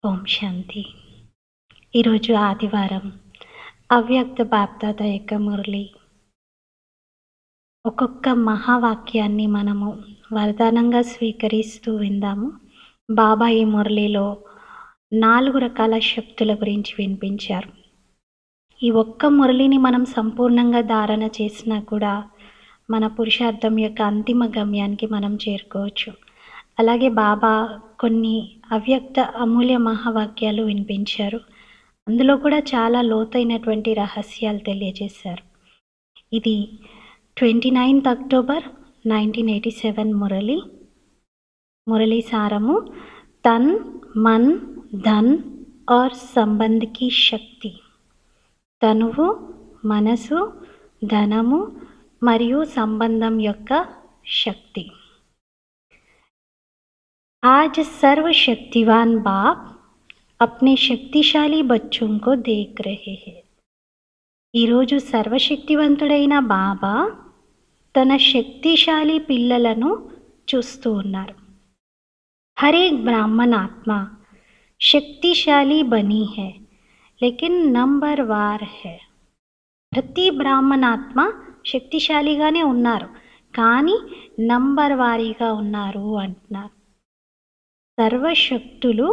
ఓం శాంతి. ఈరోజు ఆదివారం అవ్యక్త బాప్దాద యొక్క మురళి. ఒక్కొక్క మహావాక్యాన్ని మనము వరదానంగా స్వీకరిస్తూ విందాము. బాబా ఈ మురళిలో 4 రకాల శక్తుల గురించి వినిపించారు. ఈ ఒక్క మురళిని మనం సంపూర్ణంగా ధారణ చేసినా కూడా మన పురుషార్థం యొక్క అంతిమ గమ్యానికి మనం చేరుకోవచ్చు. అలాగే బాబా కొన్ని అవ్యక్త అమూల్య మహావాక్యాలు వినిపించారు. అందులో కూడా చాలా లోతైనటువంటి రహస్యాలు తెలియజేశారు. ఇది 29th అక్టోబర్ 1987 మురళి సారము తన్, మన్, ధన్ और సంబంధ్ की శక్తి. తనువు, మనసు, ధనము మరియు సంబంధం యొక్క శక్తి. आज सर्वशक्तिवान बाप अपने शक्तिशाली बच्चों को देख रहे हैं. ఈరోజు సర్వశక్తివంతుడైన బాబా తన శక్తిశాలి పిల్లలను చూస్తూ ఉన్నారు. హర్ ఏక్ బ్రాహ్మణ ఆత్మ శక్తిశాలి బనీ హై లేకిన్ నంబర్ వార్ హై. ప్రతి బ్రాహ్మణాత్మ శక్తిశాలిగానే ఉన్నారు, కానీ నంబర్ వారీగా ఉన్నారు అంటున్నారు. సర్వశక్తులు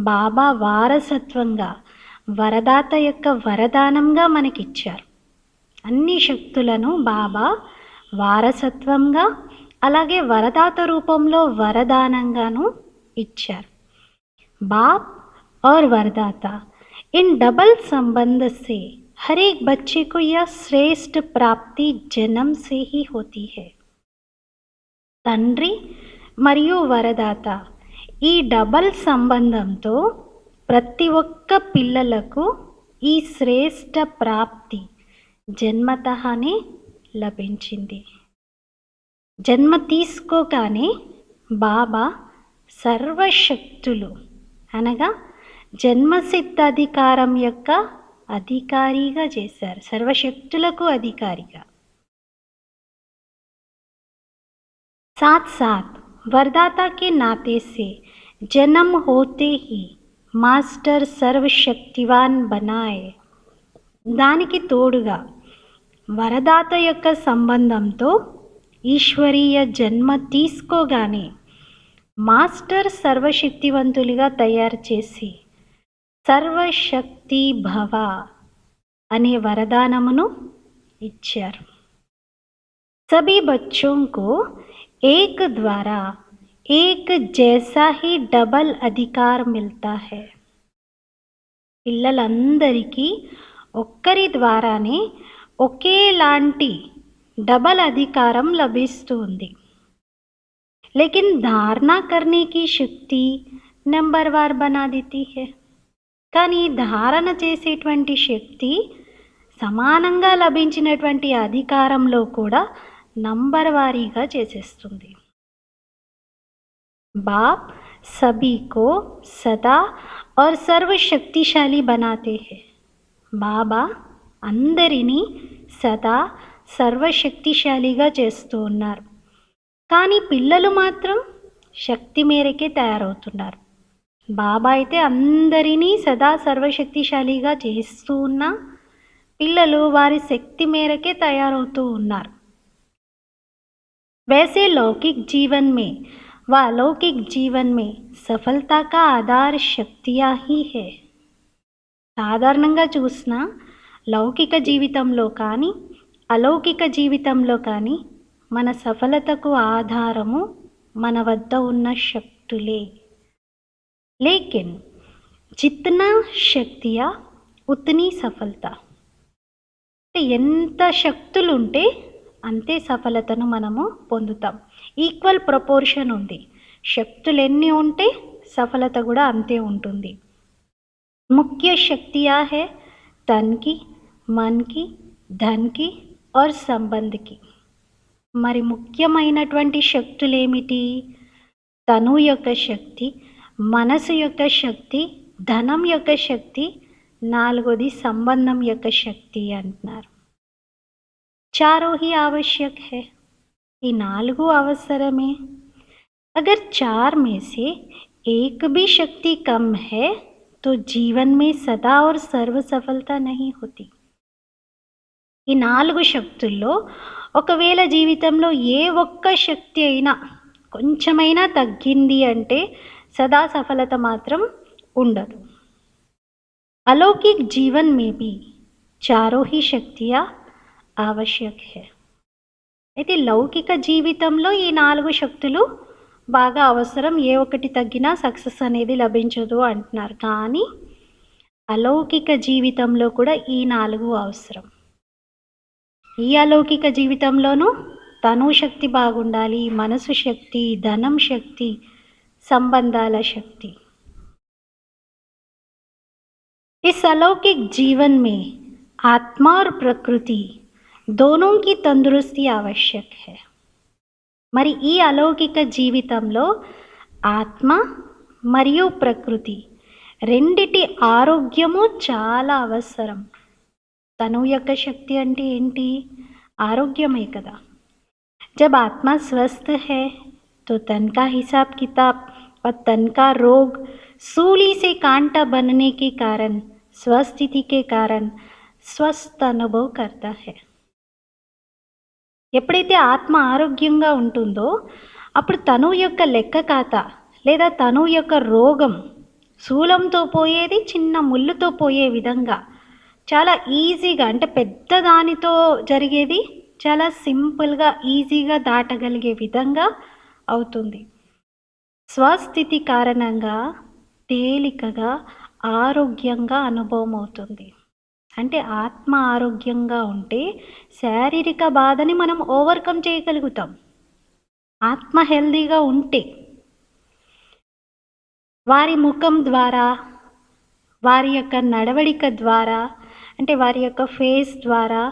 బాబా వారసత్వంగా వరదాత యొక్క వరదానంగా మనకిచ్చారు. అన్ని శక్తులను బాబా వారసత్వంగా అలాగే వరదాత రూపంలో వరదానంగాను ఇచ్చారు. बाप और वरदाता इन डबल संबंध से हर एक बच्चे को यह श्रेष्ठ प्राप्ति जन्म से ही होती है. తండ్రి మరియు వరదాత ఈ డబల్ సంబంధంతో ప్రతి ఒక్క పిల్లలకు ఈ శ్రేష్ఠ ప్రాప్తి జన్మతఃనే లభించింది. జన్మ తీసుకోగానే బాబా సర్వశక్తులు అనగా జన్మసిద్ధ అధికారం యొక్క అధికారిగా చేశారు. సర్వశక్తులకు అధికారిగా. साथ साथ वरदाता के नाते से जन्म होते ही మాస్టర్ సర్వశక్తివాన్ బనాయే. దానికి తోడుగా వరదాత యొక్క సంబంధంతో ఈశ్వరీయ జన్మ తీసుకోగానే మాస్టర్ సర్వశక్తివంతులుగా తయారు చేసి సర్వశక్తి భవ అనే వరదానమును ఇచ్చారు. सभी बच्चों को एक द्वारा एक जैसा ही डबल अधिकार मिलता है. పిల్లలందరికీ ఒక్కరి ద్వారానే ఒకేలాంటి డబల్ అధికారం లభిస్తుంది. लेकिन धारणा करने की శక్తి నంబర్ వార్ బనా దేती है. కానీ ధారణ చేసేటువంటి శక్తి సమానంగా లభించినటువంటి అధికారంలో కూడా నంబర్ వారీగా చేసేస్తుంది. బాప్ సభీ కో సదా और सर्वशक्तिशाली बनाते हैं. బాబా అందరినీ సదా సర్వశక్తిశాలిగా చేస్తూ ఉన్నారు, కానీ పిల్లలు మాత్రం శక్తి మేరకే తయారవుతున్నారు. బాబా అయితే అందరినీ సదా సర్వశక్తిశాలిగా చేస్తూ ఉన్నా పిల్లలు వారి శక్తి మేరకే తయారవుతూ ఉన్నారు. वैसे लौकिक जीवन में व अलौकिक जीवन में सफलता का आधार शक्तियाँ ही है. సాధారణంగా చూసినా లౌకిక జీవితంలో కానీ అలౌకిక జీవితంలో కానీ మన సఫలతకు ఆధారము మన వద్ద ఉన్న శక్తులే. లేకిన్ జిత్నా శక్తియా ఉత్నీ సఫలత. ఎంత శక్తులుంటే అంతే సఫలతను మనము పొందుతాం. ఈక్వల్ ప్రపోర్షన్ ఉంది. శక్తులు ఎన్ని ఉంటే సఫలత కూడా అంతే ఉంటుంది. ముఖ్య శక్తియా హై తన్కి, మన్కి, ధన్కి और సంబంధ్కి. మరి ముఖ్యమైనటువంటి శక్తులు ఏమిటి? తను యొక్క శక్తి, మనసు యొక్క శక్తి, ధనం యొక్క శక్తి, నాలుగోది సంబంధం యొక్క శక్తి అంటున్నారు. चारों ही आवश्यक है. ఈ నాలుగు అవసరమే. अगर चार में से एक भी शक्ति कम है तो जीवन में सदा और सर्व सफलता नहीं होती. ఈ 4 శక్తుల్లో ఒకవేళ జీవితంలో ఏ ఒక్క శక్తి అయినా కొంచెమైనా తగ్గింది అంటే సదా సఫలత మాత్రం ఉండదు. अलौकिक जीवन में भी चारों ही शक्तियाँ आवश्यक है. అయితే లౌకిక జీవితంలో ఈ 4 శక్తులు బాగా అవసరం. ఏ ఒక్కటి తగ్గినా సక్సెస్ అనేది లభించదు అంటున్నారు. కానీ అలౌకిక జీవితంలో కూడా ఈ 4 అవసరం. ఈ అలౌకిక జీవితంలోనూ తను శక్తి బాగుండాలి, మనసు శక్తి, ధనం శక్తి, సంబంధాల శక్తి. इस अलौकिक जीवन में आत्मा और प्रकृति दोनों की तंदुरुस्ती आवश्यक है. మరి ఈ అలౌకిక జీవితంలో ఆత్మ మరియు ప్రకృతి రెండిటి ఆరోగ్యము చాలా అవసరం. తను యొక్క శక్తి అంటే ఏంటి? ఆరోగ్యమే కదా. जब आत्मा स्वस्थ है तो तन का हिसाब किताब और तन का रोग सूली से कांटा बनने के कारण स्वस्थिति के कारण स्वस्थ अनुभव करता है. ఎప్పుడైతే ఆత్మ ఆరోగ్యంగా ఉంటుందో అప్పుడు తను యొక్క లెక్క ఖాతా లేదా తను యొక్క రోగం శూలంతో పోయేది చిన్న ముళ్ళుతో పోయే విధంగా చాలా ఈజీగా, అంటే పెద్ద దానితో జరిగేది చాలా సింపుల్గా ఈజీగా దాటగలిగే విధంగా అవుతుంది. స్వస్థితి కారణంగా తేలికగా ఆరోగ్యంగా అనుభవం అవుతుంది. అంటే ఆత్మ ఆరోగ్యంగా ఉంటే శారీరక బాధని మనం ఓవర్కమ్ చేయగలుగుతాం. ఆత్మ హెల్దీగా ఉంటే వారి ముఖం ద్వారా, వారి యొక్క నడవడిక ద్వారా, అంటే వారి యొక్క ఫేస్ ద్వారా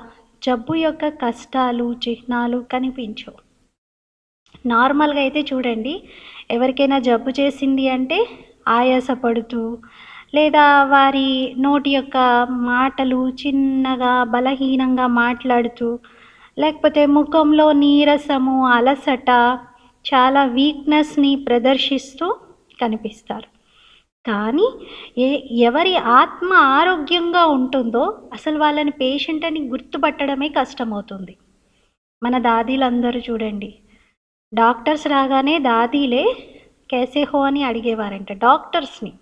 జబ్బు యొక్క కష్టాలు చిహ్నాలు కనిపించవు. నార్మల్గా అయితే చూడండి, ఎవరికైనా జబ్బు చేసింది అంటే ఆయాసపడుతూ లేదా వారి నోటి యొక్క మాటలు చిన్నగా బలహీనంగా మాట్లాడుతూ, లేకపోతే ముఖంలో నీరసము, అలసట, చాలా వీక్నెస్ని ప్రదర్శిస్తూ కనిపిస్తారు. కానీ ఎవరి ఆత్మ ఆరోగ్యంగా ఉంటుందో అసలు వాళ్ళని పేషెంట్ అని గుర్తుపట్టడమే కష్టమవుతుంది. మన దాదీలందరూ చూడండి, డాక్టర్స్ రాగానే దాదీలే కేసే హో అని అడిగేవారంట డాక్టర్స్ని.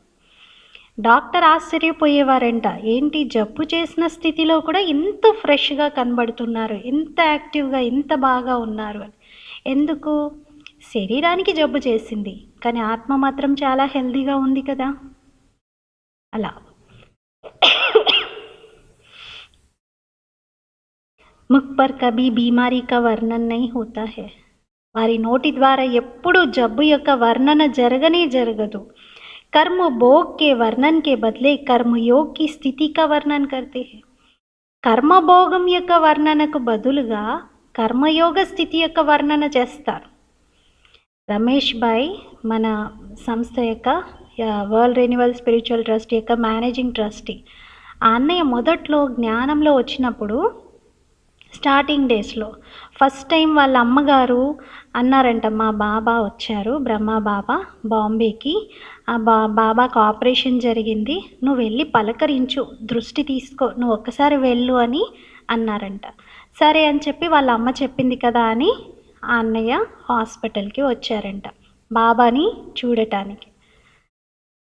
డాక్టర్ ఆశ్చర్యపోయేవారంట, ఏంటి జబ్బు చేసిన స్థితిలో కూడా ఇంత ఫ్రెష్గా కనబడుతున్నారు, ఇంత యాక్టివ్గా, ఇంత బాగా ఉన్నారు అని. ఎందుకు? శరీరానికి జబ్బు చేసింది కానీ ఆత్మ మాత్రం చాలా హెల్దీగా ఉంది కదా. అలా ముఖ్ పర్ కభీ బీమారీ కా వర్ణన్ నహీ హోతా హై. వారి నోటి ద్వారా ఎప్పుడూ జబ్బు యొక్క వర్ణన జరగనే జరగదు. कर्म भोग के वर्णन के बदले कर्मयोग की स्थिति का वर्णन करते हैं. కర్మభోగం యొక్క వర్ణనకు బదులుగా కర్మయోగ స్థితి యొక్క వర్ణన చేస్తారు. రమేష్ భాయ్ మన సంస్థ యొక్క వరల్డ్ రెన్యువల్ స్పిరిచువల్ ట్రస్ట్ యొక్క మేనేజింగ్ ట్రస్టీ. ఆ అన్నయ్య మొదట్లో జ్ఞానంలో వచ్చినప్పుడు స్టార్టింగ్ డేస్లో ఫస్ట్ టైం వాళ్ళ అమ్మగారు అన్నారంట, మా బాబా వచ్చారు, బ్రహ్మ బాబా బాంబేకి, ఆ బాబాకు ఆపరేషన్ జరిగింది, నువ్వు వెళ్ళి పలకరించు, దృష్టి తీసుకో, నువ్వు ఒక్కసారి వెళ్ళు అని అన్నారంట. సరే అని చెప్పి వాళ్ళ అమ్మ చెప్పింది కదా అని ఆ అన్నయ్య హాస్పిటల్కి వచ్చారంట బాబాని చూడటానికి.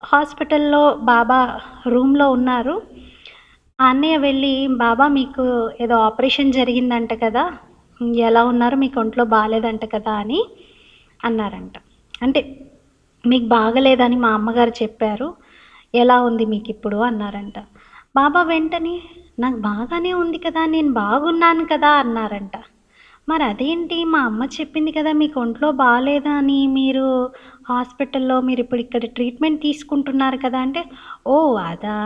హాస్పిటల్లో బాబా రూమ్లో ఉన్నారు. ఆ అన్నయ్య వెళ్ళి, బాబా మీకు ఏదో ఆపరేషన్ జరిగిందంట కదా, ఎలా ఉన్నారు, మీకు ఒంట్లో బాగాలేదంట కదా అని అన్నారంట. అంటే మీకు బాగలేదని మా అమ్మగారు చెప్పారు, ఎలా ఉంది మీకు ఇప్పుడు అన్నారంట. బాబా వెంటనే, నాకు బాగానే ఉంది కదా, నేను బాగున్నాను కదా అన్నారంట. మరి అదేంటి, మా అమ్మ చెప్పింది కదా మీకు ఒంట్లో బాగాలేదా అని, మీరు హాస్పిటల్లో మీరు ఇప్పుడు ఇక్కడ ట్రీట్మెంట్ తీసుకుంటున్నారు కదా అంటే, ఓ అదా,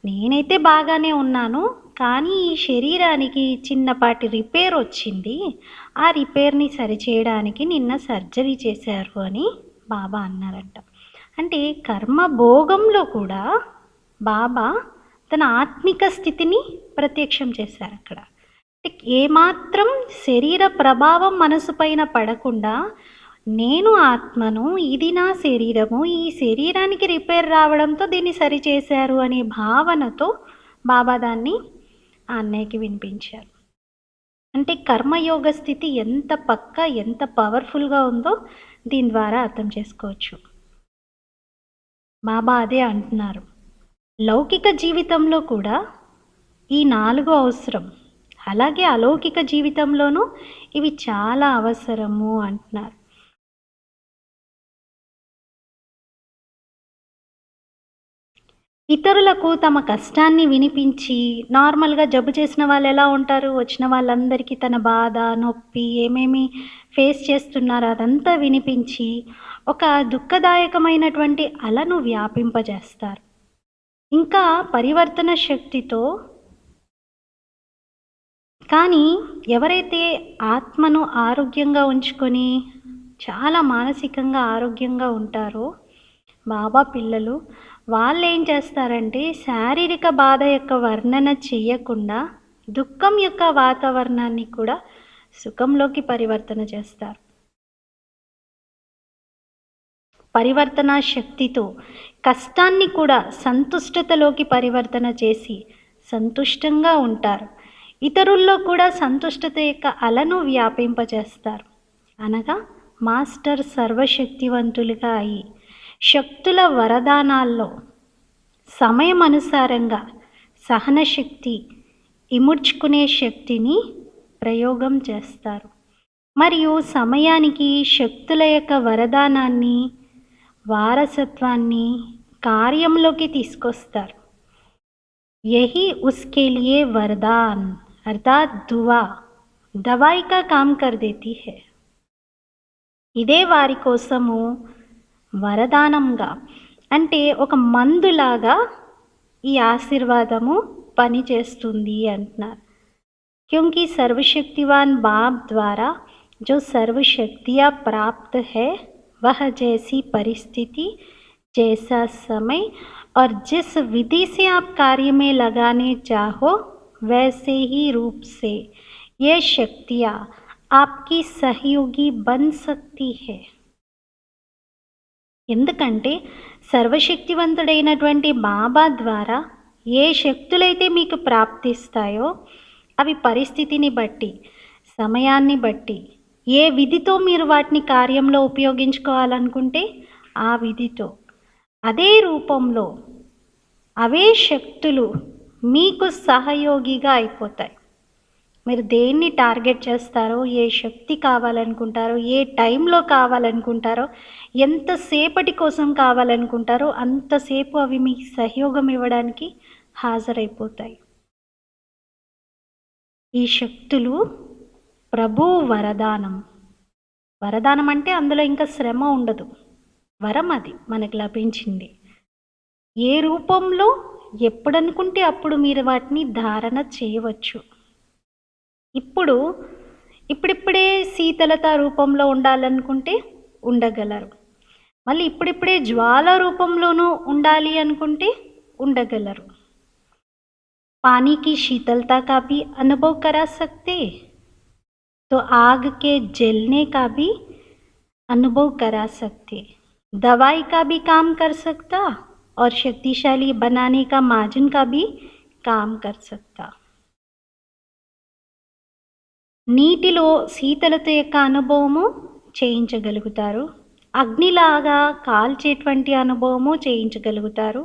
నేనైతే బాగానే ఉన్నాను కానీ ఈ శరీరానికి చిన్నపాటి రిపేర్ వచ్చింది, ఆ రిపేర్ని సరిచేయడానికి నిన్న సర్జరీ చేశారు అని బాబా అన్నారంట. అంటే కర్మభోగంలో కూడా బాబా తన ఆత్మిక స్థితిని ప్రత్యక్షం చేశారు అక్కడ. ఏమాత్రం శరీర ప్రభావం మనసు పైన పడకుండా నేను ఆత్మను, ఇది నా శరీరము, ఈ శరీరానికి రిపేర్ రావడంతో దీన్ని సరిచేశారు అనే భావనతో బాబా దాన్ని ఆ అన్నయ్యకి వినిపించారు. అంటే కర్మయోగ స్థితి ఎంత పక్కా, ఎంత పవర్ఫుల్గా ఉందో దీని ద్వారా అర్థం చేసుకోవచ్చు. బాబా అదే అంటున్నారు, లౌకిక జీవితంలో కూడా ఈ 4 అవసరం, అలాగే అలౌకిక జీవితంలోనూ ఇవి చాలా అవసరము అంటున్నారు. ఇతరులకు తమ కష్టాన్ని వినిపించి, నార్మల్గా జబ్బు చేసిన వాళ్ళు ఎలా ఉంటారు, వచ్చిన వాళ్ళందరికీ తన బాధ, నొప్పి, ఏమేమి ఫేస్ చేస్తున్నారో అదంతా వినిపించి ఒక దుఃఖదాయకమైనటువంటి అలను వ్యాపింపజేస్తారు. ఇంకా పరివర్తన శక్తితో, కానీ ఎవరైతే ఆత్మను ఆరోగ్యంగా ఉంచుకొని చాలా మానసికంగా ఆరోగ్యంగా ఉంటారో బాబా పిల్లలు, వాళ్ళు ఏం చేస్తారంటే శారీరక బాధ యొక్క వర్ణన చెయ్యకుండా దుఃఖం యొక్క వాతావరణాన్ని కూడా సుఖంలోకి పరివర్తన చేస్తారు. పరివర్తన శక్తితో కష్టాన్ని కూడా సంతుష్టతలోకి పరివర్తన చేసి సంతుష్టంగా ఉంటారు. ఇతరుల్లో కూడా సంతుష్టత యొక్క అలను వ్యాపింపజేస్తారు. అనగా మాస్టర్ సర్వశక్తివంతులుగా అయి శక్తుల వరదానాల్లో సమయం అనుసారంగా సహనశక్తి, ఇముడ్చుకునే శక్తిని ప్రయోగం చేస్తారు. మరియు సమయానికి శక్తుల యొక్క వరదానాన్ని, వారసత్వాన్ని కార్యంలోకి తీసుకొస్తారు. యహీ ఉస్కే లియే వరదాన్ అర్థాత్ దువా దవాయి కా కామ్ కర్ దేతీ హై. ఇదే వారి కోసము వరదానంగా, అంటే ఒక మందులాగా ఈ ఆశీర్వాదము పనిచేస్తుంది అంటున్నారు. क्योंकि सर्वशक्तिवान बाप द्वारा जो सर्वशक्तियाँ प्राप्त है, वह जैसी परिस्थिति, जैसा समय और जिस विधि से आप कार्य में लगाने चाहो वैसे ही रूप से ये शक्तियाँ आपकी सहयोगी बन सकती है. ఎందుకంటే సర్వశక్తివంతుడైనటువంటి బాబా ద్వారా ఏ శక్తులైతే మీకు ప్రాప్తిస్తాయో అవి పరిస్థితిని బట్టి, సమయాన్ని బట్టి, ఏ విధితో మీరు వాటిని కార్యంలో ఉపయోగించుకోవాలనుకుంటే ఆ విధితో, అదే రూపంలో అవే శక్తులు మీకు సహయోగిగా అయిపోతాయి. మీరు దేన్ని టార్గెట్ చేస్తారో, ఏ శక్తి కావాలనుకుంటారో, ఏ టైంలో కావాలనుకుంటారో, ఎంతసేపటి కోసం కావాలనుకుంటారో అంతసేపు అవి మీకు సహయోగం ఇవ్వడానికి హాజరైపోతాయి. ఈ శక్తులు ప్రభు వరదానం. వరదానం అంటే అందులో ఇంకా శ్రమ ఉండదు, వరం అది మనకు లభించింది. ఏ రూపంలో ఎప్పుడనుకుంటే అప్పుడు మీరు వాటిని ధారణ చేయవచ్చు. ఇప్పుడిప్పుడే శీతలత రూపంలో ఉండాలనుకుంటే ఉండగలరు. మళ్ళీ ఇప్పుడిప్పుడే జ్వాల రూపంలోనూ ఉండాలి అనుకుంటే ఉండగలరు. पानी की शीतलता का भी अनुभव करा सकते, तो आग के जलने का भी अनुभव करा सकते, दवाई का भी काम कर सकता और शक्तिशाली बनाने का मार्जिन का भी काम कर सकता. నీటిలో శీతలత యొక్క అనుభవము చేయించగలుగుతారు, అగ్నిలాగా కాల్చేటువంటి అనుభవము చేయించగలుగుతారు,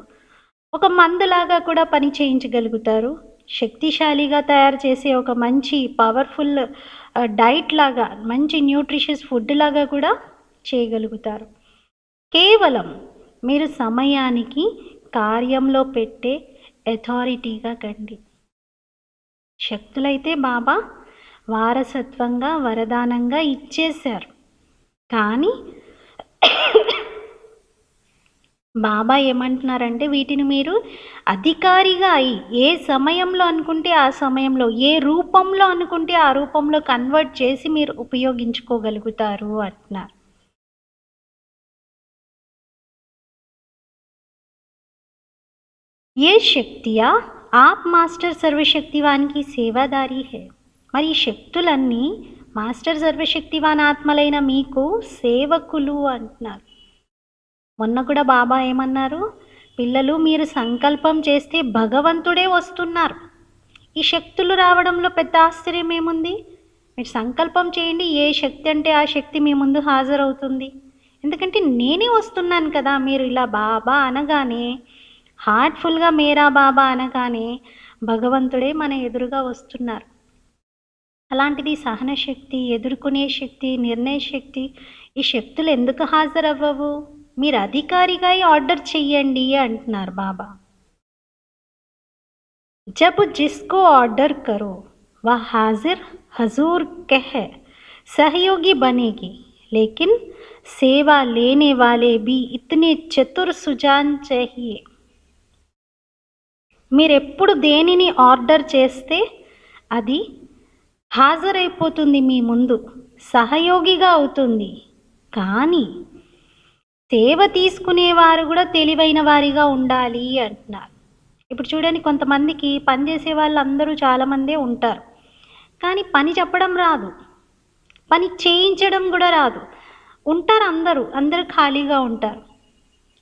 ఒక మందులాగా కూడా పని చేయించగలుగుతారు, శక్తిశాలిగా తయారు చేసే ఒక మంచి పవర్ఫుల్ డైట్ లాగా, మంచి న్యూట్రిషియస్ ఫుడ్ లాగా కూడా చేయగలుగుతారు. కేవలం మీరు సమయానికి కార్యంలో పెట్టే అథారిటీగా కండి. శక్తులైతే బాబా వారసత్వంగా, వరదానంగా ఇచ్చేశారు. కానీ బాబా ఏమంటున్నారంటే వీటిని మీరు అధికారిగా అయి ఏ సమయంలో అనుకుంటే ఆ సమయంలో, ఏ రూపంలో అనుకుంటే ఆ రూపంలో కన్వర్ట్ చేసి మీరు ఉపయోగించుకోగలుగుతారు అంటున్నారు. ఏ శక్తియా ఆప్ మాస్టర్ సర్వశక్తివానికి సేవాదారి హే. మరి ఈ శక్తులన్నీ మాస్టర్ సర్వశక్తివాన్ ఆత్మలైన మీకు సేవకులు అంటున్నారు. మొన్న కూడా బాబా ఏమన్నారు, పిల్లలు మీరు సంకల్పం చేస్తే భగవంతుడే వస్తున్నారు. ఈ శక్తులు రావడంలో పెద్ద ఆశ్చర్యం ఏముంది? మీరు సంకల్పం చేయండి, ఏ శక్తి అంటే ఆ శక్తి మీ ముందు హాజరవుతుంది. ఎందుకంటే నేనే వస్తున్నాను కదా. మీరు ఇలా బాబా అనగానే, హార్ట్ఫుల్గా మేరా బాబా అనగానే భగవంతుడే మన ఎదురుగా వస్తున్నారు. అలాంటిది సహన శక్తి, ఎదుర్కొనే శక్తి, నిర్ణయ శక్తి, ఈ శక్తులు ఎందుకు హాజరవ్వవు? మీరు అధికారిగా ఆర్డర్ చెయ్యండి అంటున్నారు బాబా. जब जिसको ऑर्डर करो वह हाजिर हजूर कह सहयोगी बनेगी, लेकिन सेवा लेने वाले भी इतने चतुर सुजान चाहिए. మీరెప్పుడు దేనిని ఆర్డర్ చేస్తే అది హాజరైపోతుంది మీ ముందు, సహయోగిగా అవుతుంది. కానీ సేవ తీసుకునేవారు కూడా తెలివైన వారిగా ఉండాలి అంటున్నారు. ఇప్పుడు చూడండి, కొంతమందికి పనిచేసే వాళ్ళు అందరూ చాలామందే ఉంటారు, కానీ పని చెప్పడం రాదు, పని చేయించడం కూడా రాదు. ఉంటారు అందరూ ఖాళీగా ఉంటారు.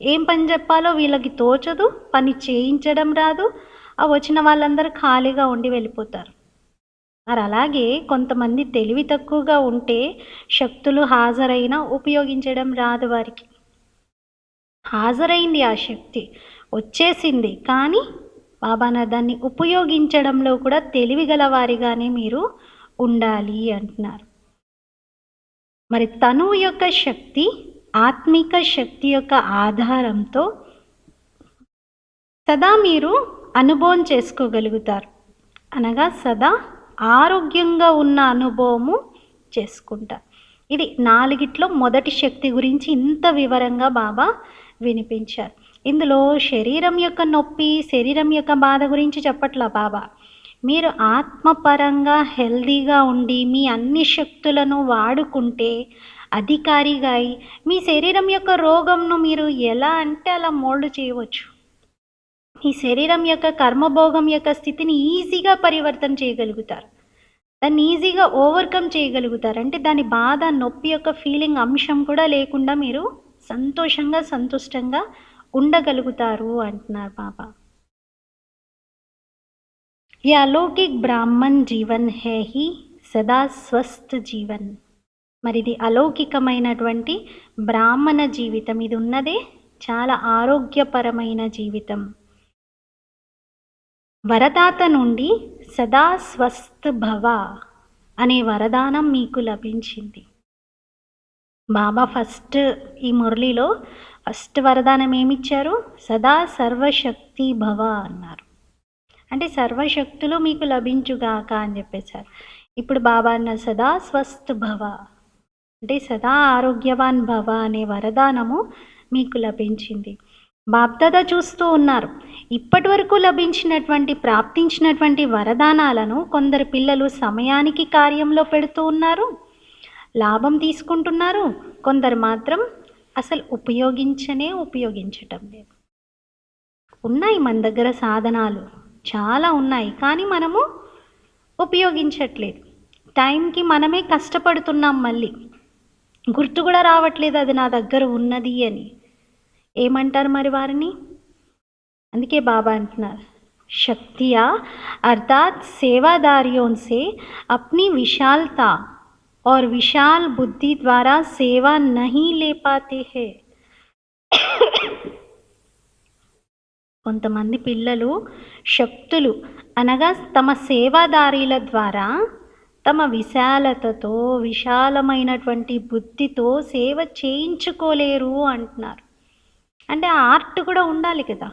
ఏం పని చెప్పాలో వీళ్ళకి తోచదు, పని చేయించడం రాదు. ఆ వచ్చిన వాళ్ళందరూ ఖాళీగా ఉండి వెళ్ళిపోతారు. మరి అలాగే కొంతమంది తెలివి తక్కువగా ఉంటే శక్తులు హాజరైనా ఉపయోగించడం రాదు వారికి. హాజరైంది, ఆ శక్తి వచ్చేసింది, కానీ బాబాన దాన్ని ఉపయోగించడంలో కూడా తెలివిగల వారిగానే మీరు ఉండాలి అంటున్నారు. మరి తనువు యొక్క శక్తి ఆత్మిక శక్తి యొక్క ఆధారంతో సదా మీరు అనుభవం చేసుకోగలుగుతారు. అనగా సదా ఆరోగ్యంగా ఉన్న అనుభవము చేసుకుంటారు. ఇది 4గిట్లో మొదటి శక్తి గురించి ఇంత వివరంగా బాబా వినిపించారు. ఇందులో శరీరం యొక్క నొప్పి, శరీరం యొక్క బాధ గురించి చెప్పట్లా బాబా. మీరు ఆత్మపరంగా హెల్దీగా ఉండి మీ అన్ని శక్తులను వాడుకుంటే అధికారిగా అయి మీ శరీరం యొక్క రోగంను మీరు ఎలా అంటే అలా మోల్డ్ చేయవచ్చు. ఈ శరీరం యొక్క కర్మభోగం యొక్క స్థితిని ఈజీగా పరివర్తన చేయగలుగుతారు, దాన్ని ఈజీగా ఓవర్కమ్ చేయగలుగుతారు. అంటే దాని బాధ, నొప్పి యొక్క ఫీలింగ్ అంశం కూడా లేకుండా మీరు సంతోషంగా సంతుష్టంగా ఉండగలుగుతారు అంటున్నారు బాబా. ఈ అలౌకిక్ బ్రాహ్మణ్ జీవన్ హే హీ సదా స్వస్థ జీవన్. మరి ఇది అలౌకికమైనటువంటి బ్రాహ్మణ జీవితం, ఇది ఉన్నదే చాలా ఆరోగ్యపరమైన జీవితం. వరదాత నుండి సదా స్వస్థ భవ అనే వరదానం మీకు లభించింది. బాబా ఫస్ట్ ఈ మురళిలో ఫస్ట్ వరదానం ఏమిచ్చారు? సదా సర్వశక్తి భవ అన్నారు. అంటే సర్వశక్తులు మీకు లభించుగాక అని చెప్పేశారు. ఇప్పుడు బాబా అన్న సదా స్వస్థ భవ అంటే సదా ఆరోగ్యవాన్ భవ అనే వరదానము మీకు లభించింది. బాప్దాదా చూస్తూ ఉన్నారు, ఇప్పటి వరకు లభించినటువంటి ప్రాప్తించినటువంటి వరదానాలను కొందరు పిల్లలు సమయానికి కార్యంలో పెడుతూ ఉన్నారు, లాభం తీసుకుంటున్నారు. కొందరు మాత్రం అసలు ఉపయోగించటం లేదు. ఉన్నాయి మన దగ్గర సాధనాలు చాలా ఉన్నాయి, కానీ మనము ఉపయోగించట్లేదు. టైంకి మనమే కష్టపడుతున్నాం, మళ్ళీ గుర్తు కూడా రావట్లేదు అది నా దగ్గర ఉన్నది అని. ఏమంటారు మరి వారిని? అందుకే బాబా అంటున్నారు, శక్తియా అర్థాత్ సేవాదారియోं से अपनी विशालता और विशाल बुद्धि द्वारा सेवा नहीं ले पाते हैं. కొంతమంది పిల్లలు శక్తులు అనగా తమ సేవాదారీల ద్వారా తమ విశాలతతో, విశాలమైనటువంటి బుద్ధితో సేవ చేయించుకోలేరు అంటున్నారు. అంటే ఆ ఆర్ట్ కూడా ఉండాలి కదా.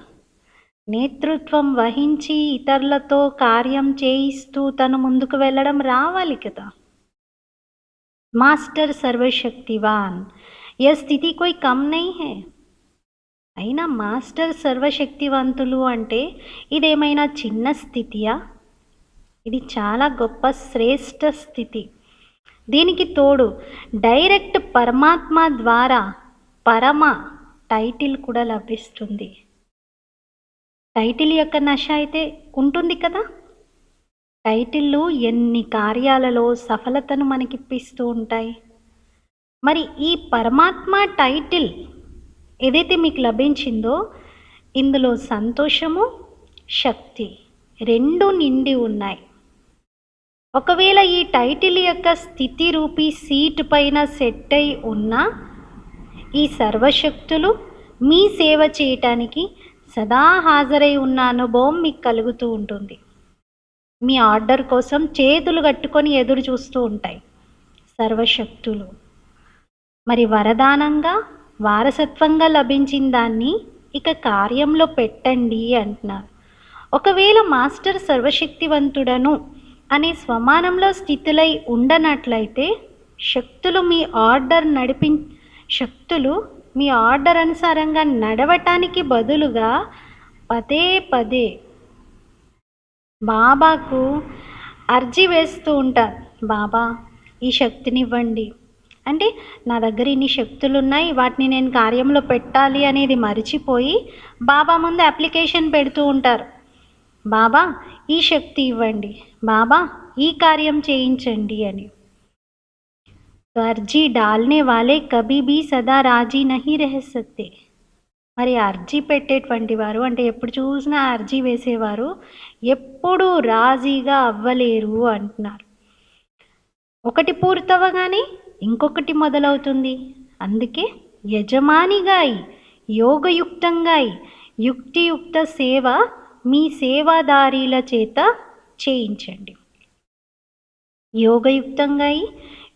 నేతృత్వం వహించి ఇతరులతో కార్యం చేయిస్తూ తను ముందుకు వెళ్ళడం రావాలి కదా. మాస్టర్ సర్వశక్తివాన్ యह స్థితి కోయి కమ్ నహీ హై. అయినా మాస్టర్ సర్వశక్తివంతులు అంటే ఇదేమైనా చిన్న స్థితియా? ఇది చాలా గొప్ప శ్రేష్ఠ స్థితి. దీనికి తోడు డైరెక్ట్ పరమాత్మ ద్వారా పరమ టైటిల్ కూడా లభిస్తుంది. టైటిల్ యొక్క నశ అయితే ఉంటుంది కదా. టైటిళ్ళు ఎన్ని కార్యాలలో సఫలతను మనకిప్పిస్తూ ఉంటాయి. మరి ఈ పరమాత్మ టైటిల్ ఏదైతే మీకు లభించిందో ఇందులో సంతోషము, శక్తి రెండు నిండి ఉన్నాయి. ఒకవేళ ఈ టైటిల్ యొక్క స్థితి రూపీ సీట్ పైన సెట్ అయి ఉన్న ఈ సర్వశక్తులు మీ సేవ చేయటానికి సదా హాజరై ఉన్న అనుభవం మీకు కలుగుతూ ఉంటుంది. మీ ఆర్డర్ కోసం చేతులు కట్టుకొని ఎదురు చూస్తూ ఉంటాయి సర్వశక్తులు. మరి వరదానంగా వారసత్వంగా లభించిన దాన్ని ఇక కార్యంలో పెట్టండి అంటున్నారు. ఒకవేళ మాస్టర్ సర్వశక్తివంతుడను అనే స్వమానంలో స్థితులై ఉండనట్లయితే శక్తులు మీ ఆర్డర్ అనుసారంగా నడవటానికి బదులుగా పదే పదే బాబాకు అర్జీ వేస్తూ ఉంటారు. బాబా ఈ శక్తినివ్వండి అంటే నా దగ్గర ఇన్ని శక్తులు ఉన్నాయి, వాటిని నేను కార్యంలో పెట్టాలి అనేది మరిచిపోయి బాబా ముందు అప్లికేషన్ పెడుతూ ఉంటారు. బాబా ఈ శక్తి ఇవ్వండి, బాబా ఈ కార్యం చేయించండి అని. అర్జీ డాల్నే వాలే కభీ భీ సదా రాజీ నహీ రహ సక్తే. మరి అర్జీ పెట్టేటువంటి వారు అంటే ఎప్పుడు చూసినా అర్జీ వేసేవారు ఎప్పుడు రాజీగా అవ్వలేరు అంటున్నారు. ఒకటి పూర్తవగానే ఇంకొకటి మొదలవుతుంది. అందుకే యజమానిగా యోగయుక్తంగా యుక్తియుక్త సేవ మీ సేవాదారీల చేత చేయించండి. యోగయుక్తంగా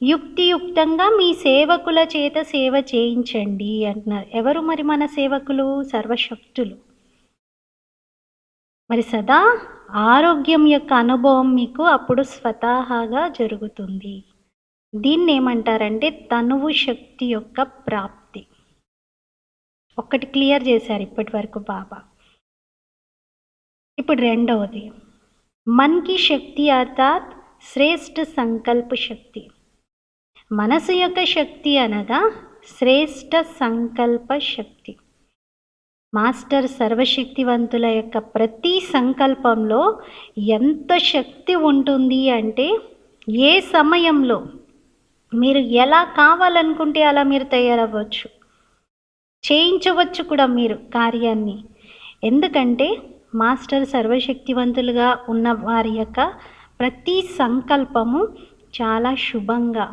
యుక్తియుక్తంగా మీ సేవకుల చేత సేవ చేయించండి అంటున్నారు. ఎవరు మరి మన సేవకులు? సర్వశక్తులు. మరి సదా ఆరోగ్యం యొక్క అనుభవం మీకు అప్పుడు స్వతహాగా జరుగుతుంది. దీన్ని ఏమంటారంటే తనువు శక్తి యొక్క ప్రాప్తి. ఒక్కటి క్లియర్ చేశారు ఇప్పటి వరకు బాబా. ఇప్పుడు రెండవది మన్ కి శక్తి అర్థాత్ శ్రేష్ఠ సంకల్ప శక్తి. మనసు యొక్క శక్తి అనగా శ్రేష్ఠ సంకల్ప శక్తి. మాస్టర్ సర్వశక్తివంతుల యొక్క ప్రతి సంకల్పంలో ఎంత శక్తి ఉంటుంది అంటే ఏ సమయంలో మీరు ఎలా కావాలనుకుంటే అలా మీరు తయారవ్వచ్చు, చేయించవచ్చు కూడా మీరు కార్యాన్ని. ఎందుకంటే మాస్టర్ సర్వశక్తివంతులుగా ఉన్న వారి యొక్క ప్రతి సంకల్పము చాలా శుభంగా,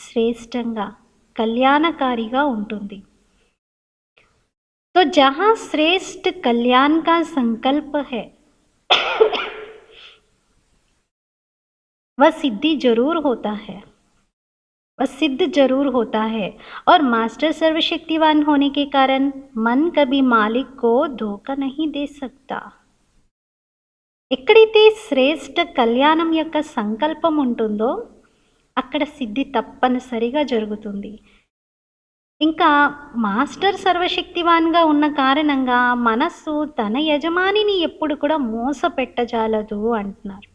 శ్రేష్టంగా, కళ్యాణకారిగా ఉంటుంది. तो जहाँ श्रेष्ठ कल्याण का संकल्प है वह सिद्धि जरूर होता है, वह सिद्ध जरूर होता है. और मास्टर सर्वशक्तिवान होने के कारण मन कभी मालिक को धोखा नहीं दे सकता. ఎక్కడైతే శ్రేష్ఠ కళ్యాణం యొక్క సంకల్పం ఉంటుందో అక్కడ సిద్ధి తప్పనిసరిగా జరుగుతుంది. ఇంకా మాస్టర్ సర్వశక్తివాన్గా ఉన్న కారణంగా మనస్సు తన యజమానిని ఎప్పుడు కూడా మోసపెట్టజాలదు అంటున్నారు.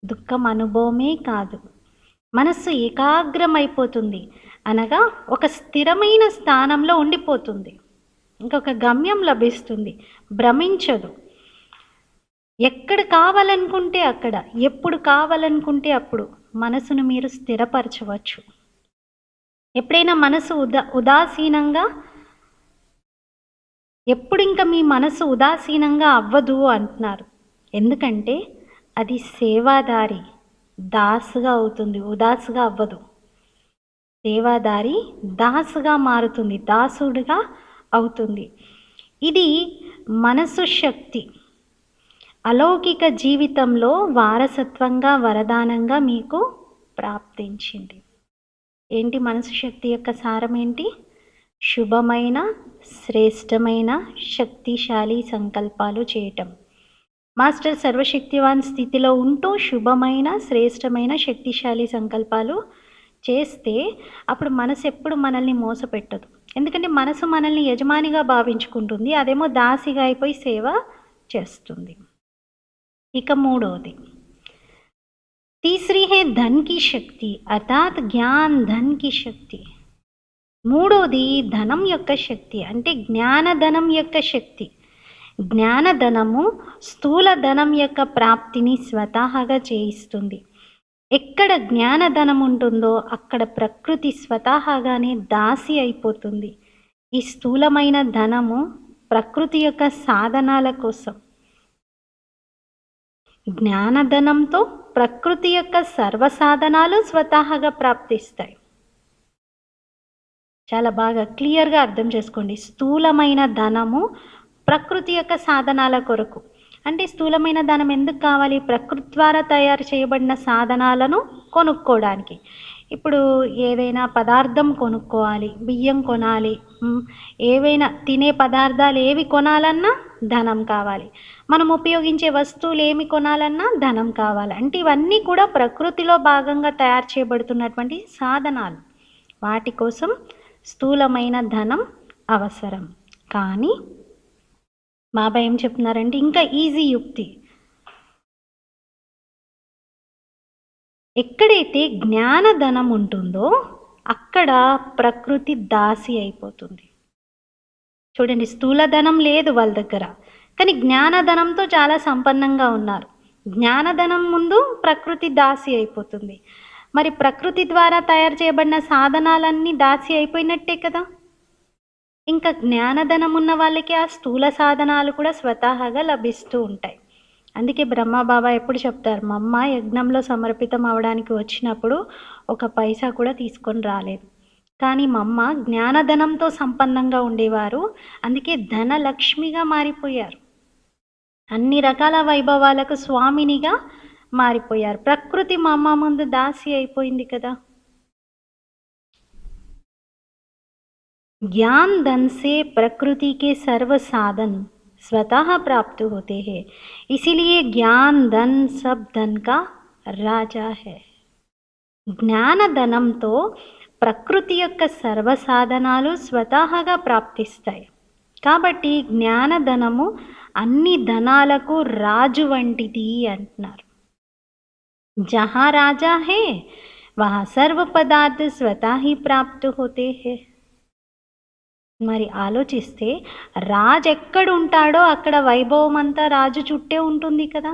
దుఃఖం అనుభవమే కాదు, మనస్సు ఏకాగ్రమైపోతుంది, అనగా ఒక స్థిరమైన స్థానంలో ఉండిపోతుంది, ఇంకొక గమ్యం లభిస్తుంది, భ్రమించదు. ఎక్కడ కావాలనుకుంటే అక్కడ, ఎప్పుడు కావాలనుకుంటే అప్పుడు మనసును మీరు స్థిరపరచవచ్చు. ఎప్పుడైనా మనసు ఉదాసీనంగా ఎప్పుడు ఇంకా మీ మనసు ఉదాసీనంగా అవ్వదు అంటున్నారు. ఎందుకంటే అది సేవాదారి దాసుగా అవుతుంది, ఉదాసుగా అవ్వదు. సేవాదారి దాసుగా మారుతుంది, దాసుడుగా అవుతుంది. ఇది మనసు శక్తి అలౌకిక జీవితంలో వారసత్వంగా వరదానంగా మీకు ప్రాప్తించింది. ఏంటి మనసు శక్తి యొక్క సారం ఏంటి? శుభమైన, శ్రేష్టమైన, శక్తిశాలి సంకల్పాలు చేయటం. మాస్టర్ సర్వశక్తివాన్ స్థితిలో ఉంటూ శుభమైన, శ్రేష్టమైన, శక్తిశాలి సంకల్పాలు చేస్తే అప్పుడు మనసు ఎప్పుడు మనల్ని మోసపెట్టదు. ఎందుకంటే మనసు మనల్ని యజమానిగా భావించుకుంటుంది, అదేమో దాసిగా అయిపోయి సేవ చేస్తుంది. ఇక మూడవది तीसरी है धन की शक्ति अर्थात ज्ञान धन की शक्ति. మూడోది ధనం యొక్క శక్తి అంటే జ్ఞానధనం యొక్క శక్తి. జ్ఞానధనము స్థూల ధనం యొక్క ప్రాప్తిని స్వతహాగా చేయిస్తుంది. ఎక్కడ జ్ఞానధనం ఉంటుందో అక్కడ ప్రకృతి స్వతహాగానే దాసి అయిపోతుంది. ఈ స్థూలమైన ధనము ప్రకృతి యొక్క సాధనాల కోసం. జ్ఞానధనంతో ప్రకృతి యొక్క సర్వ సాధనాలు స్వతహాగా ప్రాప్తిస్తాయి. చాలా బాగా క్లియర్గా అర్థం చేసుకోండి. స్థూలమైన ధనము ప్రకృతి యొక్క సాధనాల కొరకు. అంటే స్థూలమైన ధనం ఎందుకు కావాలి? ప్రకృతి ద్వారా తయారు చేయబడిన సాధనాలను కొనుక్కోవడానికి. ఇప్పుడు ఏదైనా పదార్థం కొనుక్కోవాలి, బియ్యం కొనాలి, ఏవైనా తినే పదార్థాలు ఏవి కొనాలన్నా ధనం కావాలి. మనం ఉపయోగించే వస్తువులు ఏమి కొనాలన్నా ధనం కావాలి. అంటే ఇవన్నీ కూడా ప్రకృతిలో భాగంగా తయారు చేయబడుతున్నటువంటి సాధనాలు. వాటి కోసం స్థూలమైన ధనం అవసరం. కానీ బాబా ఏం చెప్తున్నారంటే ఇంకా ఈజీ యుక్తి. ఎక్కడైతే జ్ఞానధనం ఉంటుందో అక్కడ ప్రకృతి దాసి అయిపోతుంది. చూడండి, స్థూలధనం లేదు వాళ్ళ దగ్గర, కానీ జ్ఞానధనంతో చాలా సంపన్నంగా ఉన్నారు. జ్ఞానధనం ముందు ప్రకృతి దాసి అయిపోతుంది. మరి ప్రకృతి ద్వారా తయారు చేయబడిన సాధనాలన్నీ దాసి అయిపోయినట్టే కదా. ఇంకా జ్ఞానధనం ఉన్న వాళ్ళకి ఆ స్థూల సాధనాలు కూడా స్వతహాగా లభిస్తూ ఉంటాయి. అందుకే బ్రహ్మబాబా ఎప్పుడు చెప్తారు, మమ్మ యజ్ఞంలో సమర్పితం అవడానికి వచ్చినప్పుడు ఒక పైసా కూడా తీసుకొని రాలేదు. కానీ మమ్మ జ్ఞానధనంతో సంపన్నంగా ఉండేవారు. అందుకే ధనలక్ష్మిగా మారిపోయారు. అన్ని రకాల వైభవాలకు స్వామినిగా మారిపోయారు. ప్రకృతి మమ్మ ముందు దాసి అయిపోయింది కదా. ज्ञान धन से प्रकृति के सर्व साधन स्वतः प्राप्त होते हैं, इसीलिए ज्ञान धन सब धन का राजा है. జ్ఞానధనంతో ప్రకృతి యొక్క సర్వ సాధనాలు స్వతహాగా ప్రాప్తిస్తాయి. కాబట్టి జ్ఞానధనము అన్ని ధనాలకు రాజు వంటిది అంటున్నారు. జహా రాజా హే వహా సర్వ పదార్థ స్వతः ही प्राप्त होते हैं. మరి ఆలోచిస్తే రాజు ఎక్కడ ఉంటాడో అక్కడ వైభవం అంతా రాజు చుట్టే ఉంటుంది కదా.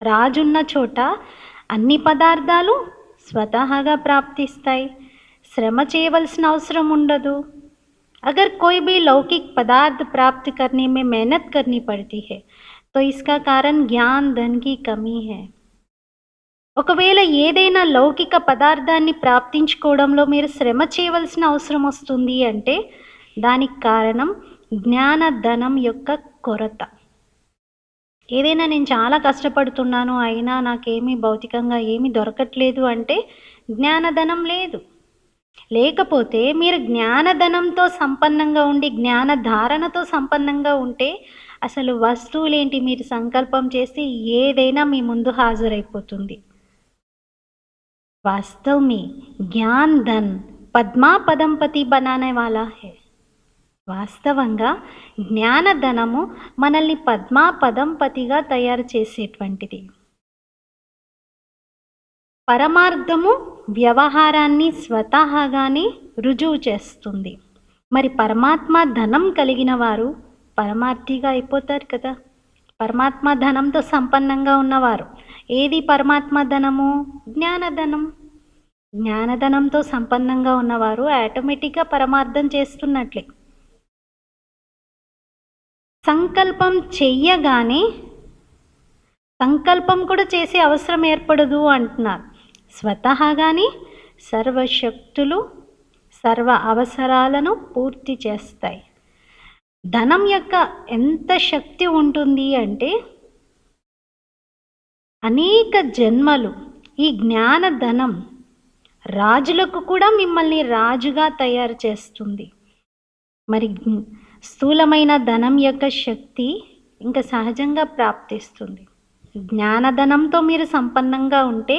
రాజున్న చోట అన్ని పదార్థాలు స్వతహాగా ప్రాప్తిస్తాయి. శ్రమ చేయవలసిన అవసరం ఉండదు. अगर कोई भी लौकिक पदार्थ प्राप्त करने में मेहनत करनी पड़ती है तो इसका कारण ज्ञान धन की कमी है. ఒకవేళ ఏదైనా లౌకిక పదార్థాన్ని ప్రాప్తించుకోవడంలో మీరు శ్రమ చేయవలసిన అవసరం వస్తుంది అంటే దానికి కారణం జ్ఞానధనం యొక్క కొరత. ఏదైనా నేను చాలా కష్టపడుతున్నాను అయినా నాకేమీ భౌతికంగా ఏమీ దొరకట్లేదు అంటే జ్ఞానధనం లేదు. లేకపోతే మీరు జ్ఞానధనంతో సంపన్నంగా ఉండి జ్ఞానధారణతో సంపన్నంగా ఉంటే అసలు వస్తువులేంటి, మీరు సంకల్పం చేస్తే ఏదైనా మీ ముందు హాజరైపోతుంది. वास्तव में ज्ञान धन पद्मा पदंपति बनाने वाला है. వాస్తవంగా జ్ఞానధనము మనల్ని పద్మా పదంపతిగా తయారు చేసేటువంటిది. పరమార్థము వ్యవహారాన్ని స్వతహాగానే రుజువు చేస్తుంది. మరి పరమాత్మ ధనం కలిగిన వారు పరమార్థిగా అయిపోతారు కదా. పరమాత్మ ధనంతో సంపన్నంగా ఉన్నవారు. ఏది పరమాత్మ ధనము? జ్ఞానధనం. జ్ఞానధనంతో సంపన్నంగా ఉన్నవారు ఆటోమేటిక్గా పరమార్థం చేస్తున్నట్లే. సంకల్పం చెయ్యగానే సంకల్పం కూడా చేసే అవసరం ఏర్పడదు అంటున్నారు. స్వతహాగానే సర్వశక్తులు సర్వ అవసరాలను పూర్తి చేస్తాయి. ధనం యొక్క ఎంత శక్తి ఉంటుంది అంటే అనేక జన్మలు ఈ జ్ఞానధనం రాజులకు కూడా మిమ్మల్ని రాజుగా తయారు చేస్తుంది. మరి స్థూలమైన ధనం యొక్క శక్తి ఇంకా సహజంగా ప్రాప్తిస్తుంది. జ్ఞానధనంతో మీరు సంపన్నంగా ఉంటే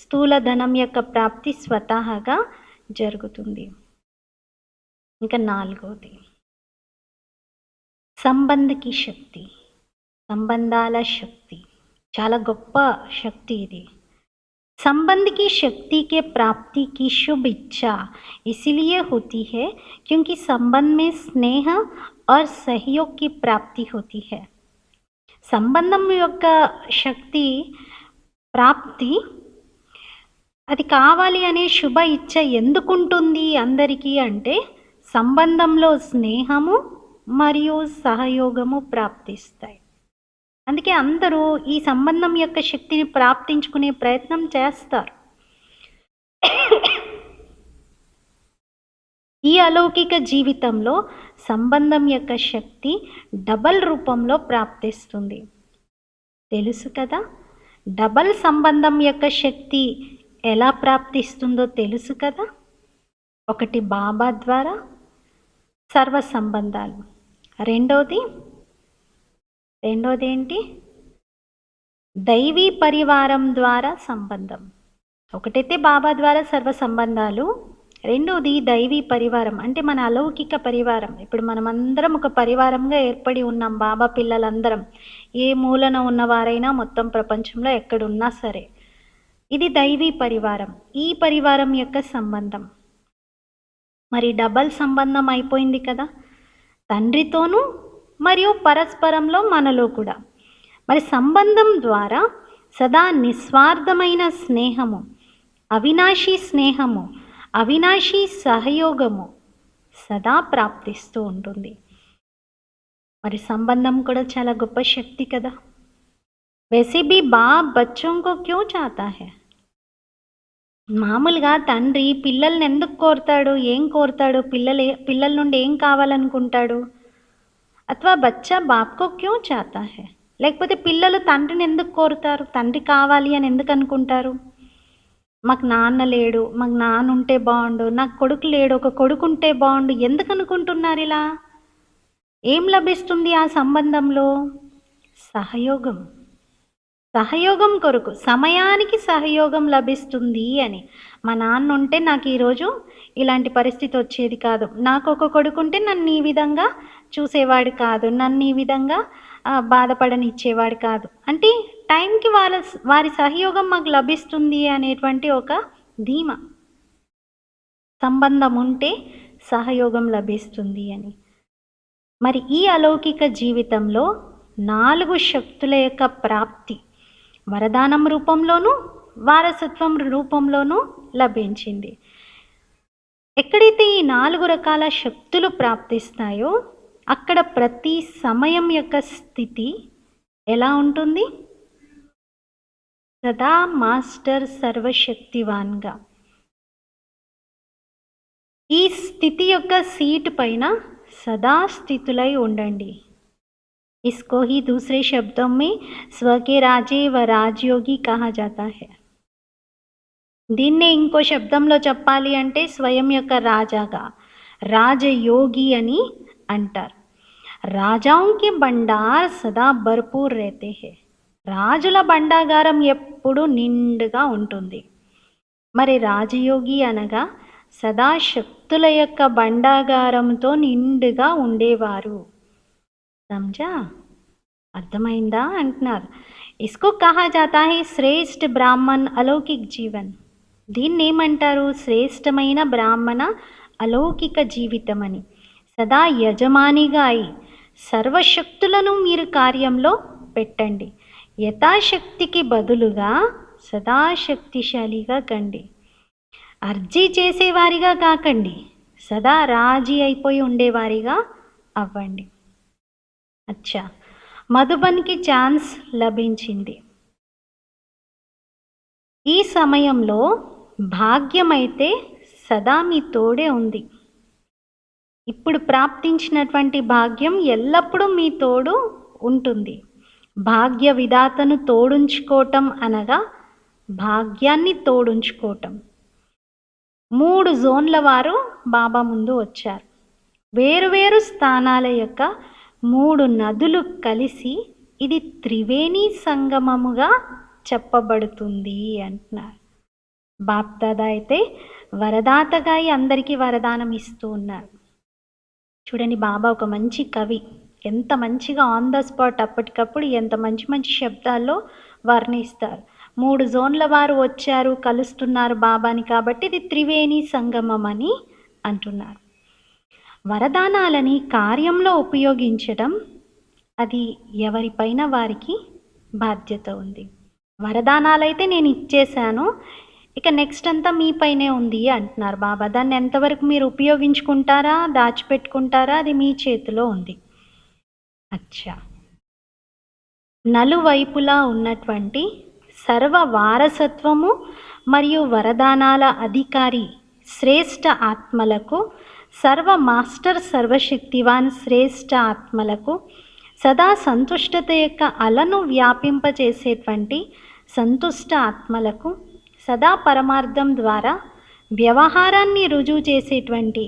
స్థూల ధనం యొక్క ప్రాప్తి స్వతహాగా జరుగుతుంది. ఇంకా నాలుగవది సంబంధకి శక్తి, సంబంధాల శక్తి. చాలా గొప్ప శక్తి ఇది. संबंध की शक्ति के प्राप्ति की शुभ इच्छा इसलिए होती है क्योंकि संबंध में स्नेह और सहयोग की प्राप्ति होती है. సంబంధం యొక్క శక్తి ప్రాప్తి అది కావాలి అనే శుభ ఇచ్చ ఎందుకుంటుంది అందరికీ అంటే సంబంధంలో స్నేహము మరియు సహయోగము ప్రాప్తిస్తాయి. అందుకే అందరూ ఈ సంబంధం యొక్క శక్తిని ప్రాప్తించుకునే ప్రయత్నం చేస్తారు. ఈ అలౌకిక జీవితంలో సంబంధం యొక్క శక్తి డబల్ రూపంలో ప్రాప్తిస్తుంది. తెలుసు కదా, డబల్ సంబంధం యొక్క శక్తి ఎలా ప్రాప్తిస్తుందో తెలుసు కదా. ఒకటి బాబా ద్వారా సర్వ సంబంధాలు, రెండోది ఏంటి, దైవీ పరివారం ద్వారా సంబంధం. ఒకటైతే బాబా ద్వారా సర్వ సంబంధాలు, రెండోది దైవీ పరివారం అంటే మన అలౌకిక పరివారం. ఇప్పుడు మనమందరం ఒక పరివారంగా ఏర్పడి ఉన్నాం. బాబా పిల్లలందరం ఏ మూలన ఉన్నవారైనా మొత్తం ప్రపంచంలో ఎక్కడున్నా సరే, ఇది దైవీ పరివారం. ఈ పరివారం యొక్క సంబంధం మరి డబల్ సంబంధం అయిపోయింది కదా, తండ్రితోనూ మరియు పరస్పరంలో మనలో కూడా. మరి సంబంధం ద్వారా సదా నిస్వార్థమైన స్నేహము, అవినాశీ స్నేహము, అవినాశీ సహయోగము సదా ప్రాప్తిస్తూ ఉంటుంది. మరి సంబంధం కూడా చాలా గొప్ప శక్తి కదా. वैसे भी बाप बच्चों को क्यों चाहता है? మామూలుగా తండ్రి పిల్లల్ని ఎందుకు కోరుతాడు, ఏం కోరుతాడు, పిల్లల నుండి ఏం కావాలనుకుంటాడు? అథవా బచ్చా బాప్కో క్యూ చాతా హై, లేకపోతే పిల్లలు తండ్రిని ఎందుకు కోరుతారు, తండ్రి కావాలి అని ఎందుకు అనుకుంటారు? మాకు నాన్న లేడు, మాకు నాన్న ఉంటే బాగుండు, నాకు కొడుకు లేడు, ఒక కొడుకు ఉంటే బాగుండు, ఎందుకు అనుకుంటున్నారు ఇలా? ఏం లభిస్తుంది ఆ సంబంధంలో? సహయోగం. సహయోగం కొరకు సమయానికి సహయోగం లభిస్తుంది అని. మా నాన్న ఉంటే నాకు ఈరోజు ఇలాంటి పరిస్థితి వచ్చేది కాదు, నాకు ఒక కొడుకుంటే నన్ను ఈ విధంగా చూసేవాడు కాదు, నన్ను ఈ విధంగా బాధపడనిచ్చేవాడు కాదు. అంటే టైంకి వారి సహయోగం మాకు లభిస్తుంది అనేటువంటి ఒక ధీమా. సంబంధం ఉంటే సహయోగం లభిస్తుంది అని. మరి ఈ అలౌకిక జీవితంలో 4 శక్తుల యొక్క ప్రాప్తి వరదానం రూపంలోనూ వారసత్వం రూపంలోనూ లభించింది. ఎక్కడైతే ఈ 4 రకాల శక్తులు ప్రాప్తిస్తాయో అక్కడ ప్రతి సమయం యొక్క స్థితి ఎలా ఉంటుంది? సదా మాస్టర్ సర్వశక్తివాన్గా. ఈ స్థితి యొక్క సీటు పైన సదా స్థితులై ఉండండి. इसको ही दूसरे शब्दों में स्व के राजे व राजयोगी कहा जाता है. దీన్నే ఇంకో శబ్దంలో చెప్పాలి అంటే స్వయం యొక్క రాజాగా రాజయోగి అని అంటారు. రాజాంకి బండార్ సదా భర్పూర్ రేతే హే. రాజుల బండాగారం ఎప్పుడు నిండుగా ఉంటుంది. మరి రాజయోగి అనగా సదా శక్తుల యొక్క బండాగారంతో నిండుగా ఉండేవారు. समझा, అర్థమైందా అంటున్నారు. इसको कहा जाता है శ్రేష్ఠ బ్రాహ్మణ్ అలౌకిక్ జీవన్. దీన్ని ఏమంటారు? శ్రేష్టమైన బ్రాహ్మణ అలౌకిక జీవితం అని. సదా యజమానిగా అయి సర్వశక్తులను మీరు కార్యంలో పెట్టండి. యథాశక్తికి బదులుగా సదా శక్తిశాలిగా కండి. అర్జీ చేసేవారిగా కాకండి, సదా రాజీ అయిపోయి ఉండేవారిగా అవ్వండి. అచ్చా, మధుబన్కి ఛాన్స్ లభించింది. ఈ సమయంలో భాగ్యమైతే సదా మీ తోడే ఉంది. ఇప్పుడు ప్రాప్తించినటువంటి భాగ్యం ఎల్లప్పుడూ మీ తోడు ఉంటుంది. భాగ్య విధాతను తోడుంచుకోవటం అనగా భాగ్యాన్ని తోడుంచుకోవటం. 3 జోన్ల వారు బాబా ముందు వచ్చారు. వేరువేరు స్థానాల యొక్క 3 నదులు కలిసి ఇది త్రివేణి సంగమముగా చెప్పబడుతుంది అంటున్నారు. బాప్దాదా అయితే వరదాతగా అందరికీ వరదానం ఇస్తూ ఉన్నారు. చూడండి, బాబా ఒక మంచి కవి, ఎంత మంచిగా ఆన్ ద స్పాట్ అప్పటికప్పుడు ఎంత మంచి మంచి శబ్దాల్లో వర్ణిస్తారు. 3 జోన్ల వారు వచ్చారు, కలుస్తున్నారు బాబాని, కాబట్టి ఇది త్రివేణి సంగమం అని అంటున్నారు. వరదానాలని కార్యంలో ఉపయోగించడం అది ఎవరిపైన వారికి బాధ్యత ఉంది. వరదానాలైతే నేను ఇచ్చేశాను, ఇక నెక్స్ట్ అంతా మీ పైనే ఉంది అంటున్నారు బాబా. దాన్ని ఎంతవరకు మీరు ఉపయోగించుకుంటారా, దాచిపెట్టుకుంటారా, అది మీ చేతిలో ఉంది. అచ్చా, నలువైపులా ఉన్నటువంటి సర్వ వారసత్వము మరియు వరదానాల అధికారి శ్రేష్ఠ ఆత్మలకు, సర్వ మాస్టర్ సర్వశక్తివాన్ శ్రేష్ఠ ఆత్మలకు, సదా సంతుష్టత యొక్క అలను వ్యాపింపచేసేటువంటి సంతుష్ట ఆత్మలకు, సదా పరమార్థం ద్వారా వ్యవహారాన్ని రుజువు చేసేటువంటి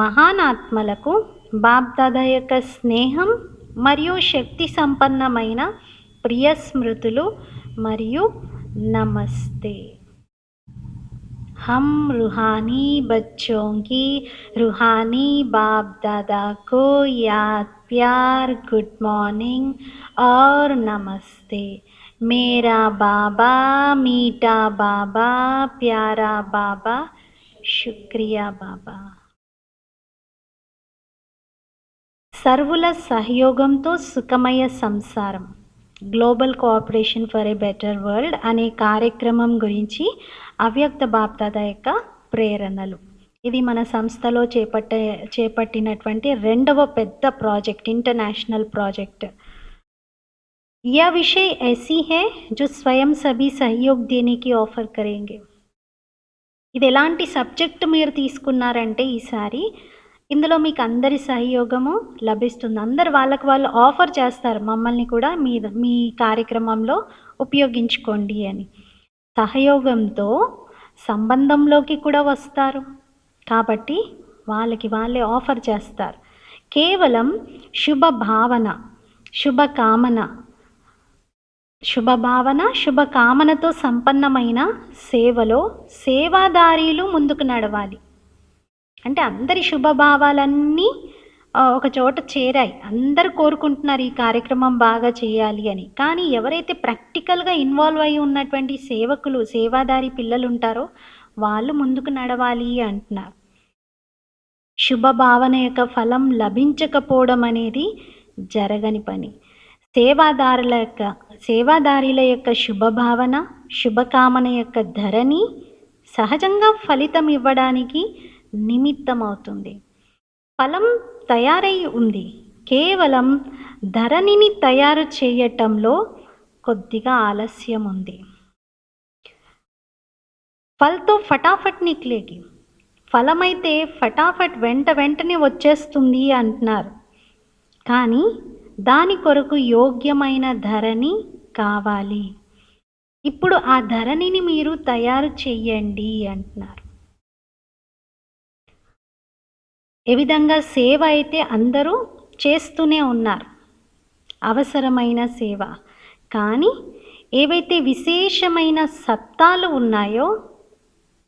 మహాన్ ఆత్మలకు బాప్దాదా యొక్క స్నేహం మరియు శక్తి సంపన్నమైన ప్రియ స్మృతులు మరియు నమస్తే. हम रूहानी बच्चों की रूहानी बाप दादा को याद, प्यार, गुड मॉर्निंग और नमस्ते. मेरा बाबा, मीठा बाबा, प्यारा बाबा, शुक्रिया बाबा. సర్వుల సహయోగంతో సుఖమయ సంసారం, global cooperation for a better world అనే కార్యక్రమం గురించి అవ్యక్త బాప్దాదా యొక్క ప్రేరణలు. ఇది మన సంస్థలో చేపట్టినటువంటి రెండవ పెద్ద ప్రాజెక్ట్, ఇంటర్నేషనల్ ప్రాజెక్ట్. यह विषय ऐसी है जो स्वयं सभी सहयोग देने की ऑफर करेंगे. ఇది ఎలాంటి సబ్జెక్ట్ మీరు తీసుకున్నారంటే ఈసారి ఇందులో మీకు అందరి సహయోగము లభిస్తుంది. అందరు వాళ్ళకు వాళ్ళు ఆఫర్ చేస్తారు, మమ్మల్ని కూడా మీ కార్యక్రమంలో ఉపయోగించుకోండి అని. సహయోగంతో సంబంధంలోకి కూడా వస్తారు కాబట్టి వాళ్ళకి వాళ్ళే ఆఫర్ చేస్తారు. కేవలం శుభభావనతో సంపన్నమైన సేవలో సేవాదారీలు ముందుకు నడవాలి. అంటే అందరి శుభభావాలన్నీ ఒక చోట చేరాయి, అందరూ కోరుకుంటున్నారు ఈ కార్యక్రమం బాగా చేయాలి అని. కానీ ఎవరైతే ప్రాక్టికల్గా ఇన్వాల్వ్ అయి ఉన్నటువంటి సేవకులు, సేవాదారి పిల్లలు ఉంటారో వాళ్ళు ముందుకు నడవాలి అంటున్నారు. శుభభావన యొక్క ఫలం లభించకపోవడం అనేది జరగని పని. సేవాదారుల యొక్క శుభభావన, శుభకామన యొక్క ధరని సహజంగా ఫలితం ఇవ్వడానికి నిమిత్తమవుతుంది. ఫలం తయారై ఉంది, కేవలం ధరణిని తయారు చేయటంలో కొద్దిగా ఆలస్యం ఉంది. ఫల్తో ఫటాఫట్ నిక్లేగి, ఫలమైతే ఫటాఫట్ వెంటనే వచ్చేస్తుంది అంటున్నారు. కానీ దాని కొరకు యోగ్యమైన ధరణి కావాలి. ఇప్పుడు ఆ ధరణిని మీరు తయారు చెయ్యండి అంటున్నారు. ఏ విధంగా సేవ అయితే అందరూ చేస్తూనే ఉన్నారు, అవసరమైన సేవ. కానీ ఏవైతే విశేషమైన సత్తాలు ఉన్నాయో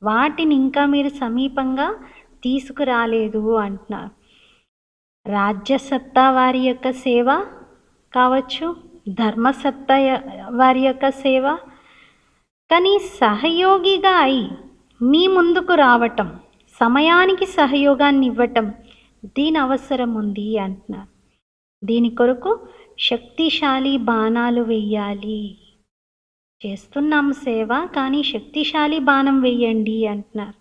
వాటిని ఇంకా మీరు సమీపంగా తీసుకురాలేదు అంటున్నారు. రాజ్యసత్తా వారి యొక్క సేవ కావచ్చు, ధర్మసత్తా వారి యొక్క సేవ, కానీ సహయోగిగా అయి మీ ముందుకు రావటం, సమయానికి సహయోగాన్ని ఇవ్వటం, దీని అవసరం ఉంది అంటున్నారు. దీని కొరకు శక్తిశాలి బాణాలు వెయ్యాలి. చేస్తున్నాం సేవ, కానీ శక్తిశాలి బాణం వెయ్యండి అంటున్నారు.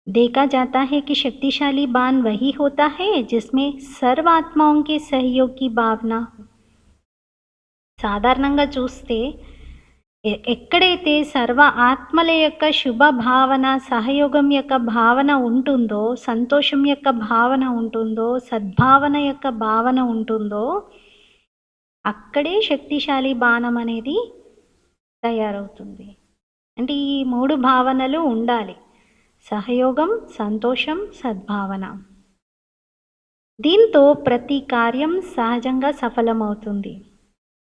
देखा जाता है कि शक्तिशाली बाण वही होता है जिसमें सर्व आत्माओं के सहयोग की भावना हो. సాధారణంగా చూస్తే ఎక్కడైతే సర్వ ఆత్మల యొక్క శుభ భావన, సహయోగం యొక్క భావన ఉంటుందో, సంతోషం యొక్క భావన ఉంటుందో, సద్భావన యొక్క భావన ఉంటుందో, అక్కడే శక్తిశాలి బాణం అనేది తయారవుతుంది. అంటే ఈ 3 భావనలు ఉండాలి: సహయోగం, సంతోషం, సద్భావన. దీంతో ప్రతి కార్యం సహజంగా సఫలమవుతుంది.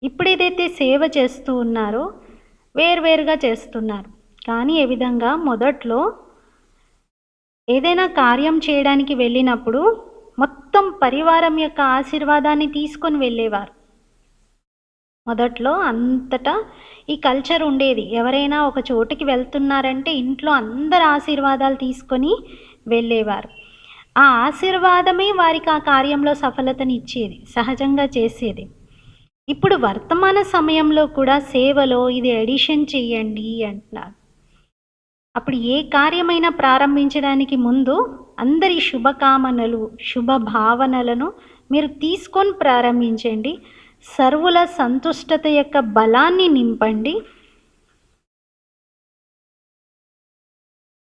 ఇప్పుడు ఏదైతే సేవ చేస్తూ ఉన్నారో వేర్వేరుగా చేస్తున్నారు. కానీ ఏ విధంగా మొదట్లో ఏదైనా కార్యం చేయడానికి వెళ్ళినప్పుడు మొత్తం పరివారం యొక్క ఆశీర్వాదాన్ని తీసుకొని వెళ్ళేవారు. మొదట్లో అంతటా ఈ కల్చర్ ఉండేది. ఎవరైనా ఒక చోటుకి వెళ్తున్నారంటే ఇంట్లో అందరి ఆశీర్వాదాలు తీసుకొని వెళ్ళేవారు. ఆ ఆశీర్వాదమే వారికి ఆ కార్యంలో సఫలతనిచ్చేది, సహజంగా చేసేది. ఇప్పుడు వర్తమాన సమయంలో కూడా సేవలో ఇది ఎడిషన్ చెయ్యండి అంటున్నారు. అప్పుడు ఏ కార్యమైనా ప్రారంభించడానికి ముందు అందరి శుభకామనలు, శుభ భావనలను మీరు తీసుకొని ప్రారంభించండి. సర్వుల సంతుష్టత యొక్క బలాన్ని నింపండి.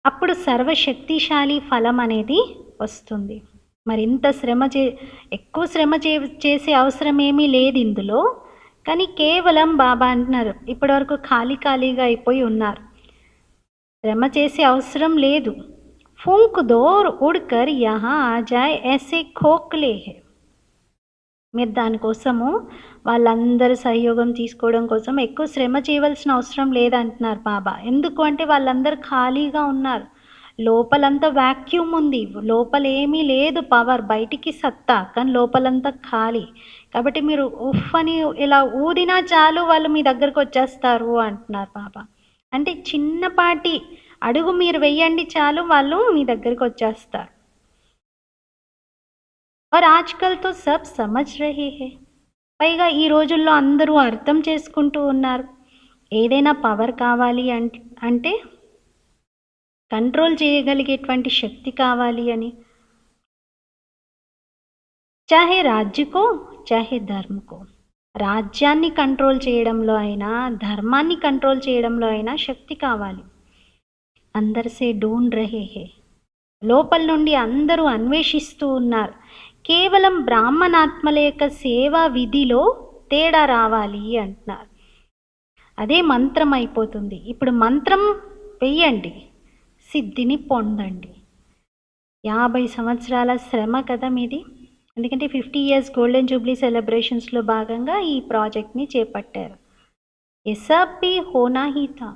అప్పుడు సర్వశక్తిశాలి ఫలం అనేది వస్తుంది. మరింత ఎక్కువ శ్రమ చేసే అవసరం ఏమీ లేదు ఇందులో. కానీ కేవలం బాబా అంటున్నారు, ఇప్పటివరకు ఖాళీగా అయిపోయి ఉన్నారు, శ్రమ చేసే అవసరం లేదు. ఫూంక్ దోర్ ఉడ్కర్ యహా ఆ జాయ్ ఐసే ఖోఖ్లే హై. మీరు దానికోసము వాళ్ళందరూ సహయోగం తీసుకోవడం కోసం ఎక్కువ శ్రమ చేయవలసిన అవసరం లేదంటున్నారు బాబా. ఎందుకు అంటే వాళ్ళందరూ ఖాళీగా ఉన్నారు, లోపలంతా వ్యాక్యూమ్ ఉంది, లోపల ఏమీ లేదు పవర్, బయటికి సత్తా, కానీ లోపలంతా ఖాళీ. కాబట్టి మీరు ఉఫ్ అని ఇలా ఊదినా చాలు వాళ్ళు మీ దగ్గరకు వచ్చేస్తారు అంటున్నారు బాబా. అంటే చిన్నపాటి అడుగు మీరు వెయ్యండి చాలు, వాళ్ళు మీ దగ్గరికి వచ్చేస్తారు. और आजकल तो सब समझ रहे हैं. పైగా ఈ రోజుల్లో అందరూ అర్థం చేసుకుంటూ ఉన్నారు. ఏదైనా పవర్ కావాలి అంటే కంట్రోల్ చేయగలిగేటువంటి శక్తి కావాలి అని. చాహే రాజ్యకో చాహే ధర్మకో, రాజ్యాన్ని కంట్రోల్ చేయడంలో అయినా ధర్మాన్ని కంట్రోల్ చేయడంలో అయినా శక్తి కావాలి. అందరిసే ఢూంఢ్ రహే హే, లోపల నుండి అందరూ అన్వేషిస్తూ ఉన్నారు. కేవలం బ్రాహ్మణాత్మల యొక్క సేవా విధిలో తేడా రావాలి అంటున్నారు. అదే మంత్రం అయిపోతుంది. ఇప్పుడు మంత్రం వెయ్యండి, సిద్ధిని పొందండి. 50 సంవత్సరాల శ్రమ కదా మీది. ఎందుకంటే 50 ఇయర్స్ గోల్డెన్ జూబ్లీ సెలబ్రేషన్స్లో భాగంగా ఈ ప్రాజెక్ట్ని చేపట్టారు. ఎస్ఆర్పి హోనా హీ థా,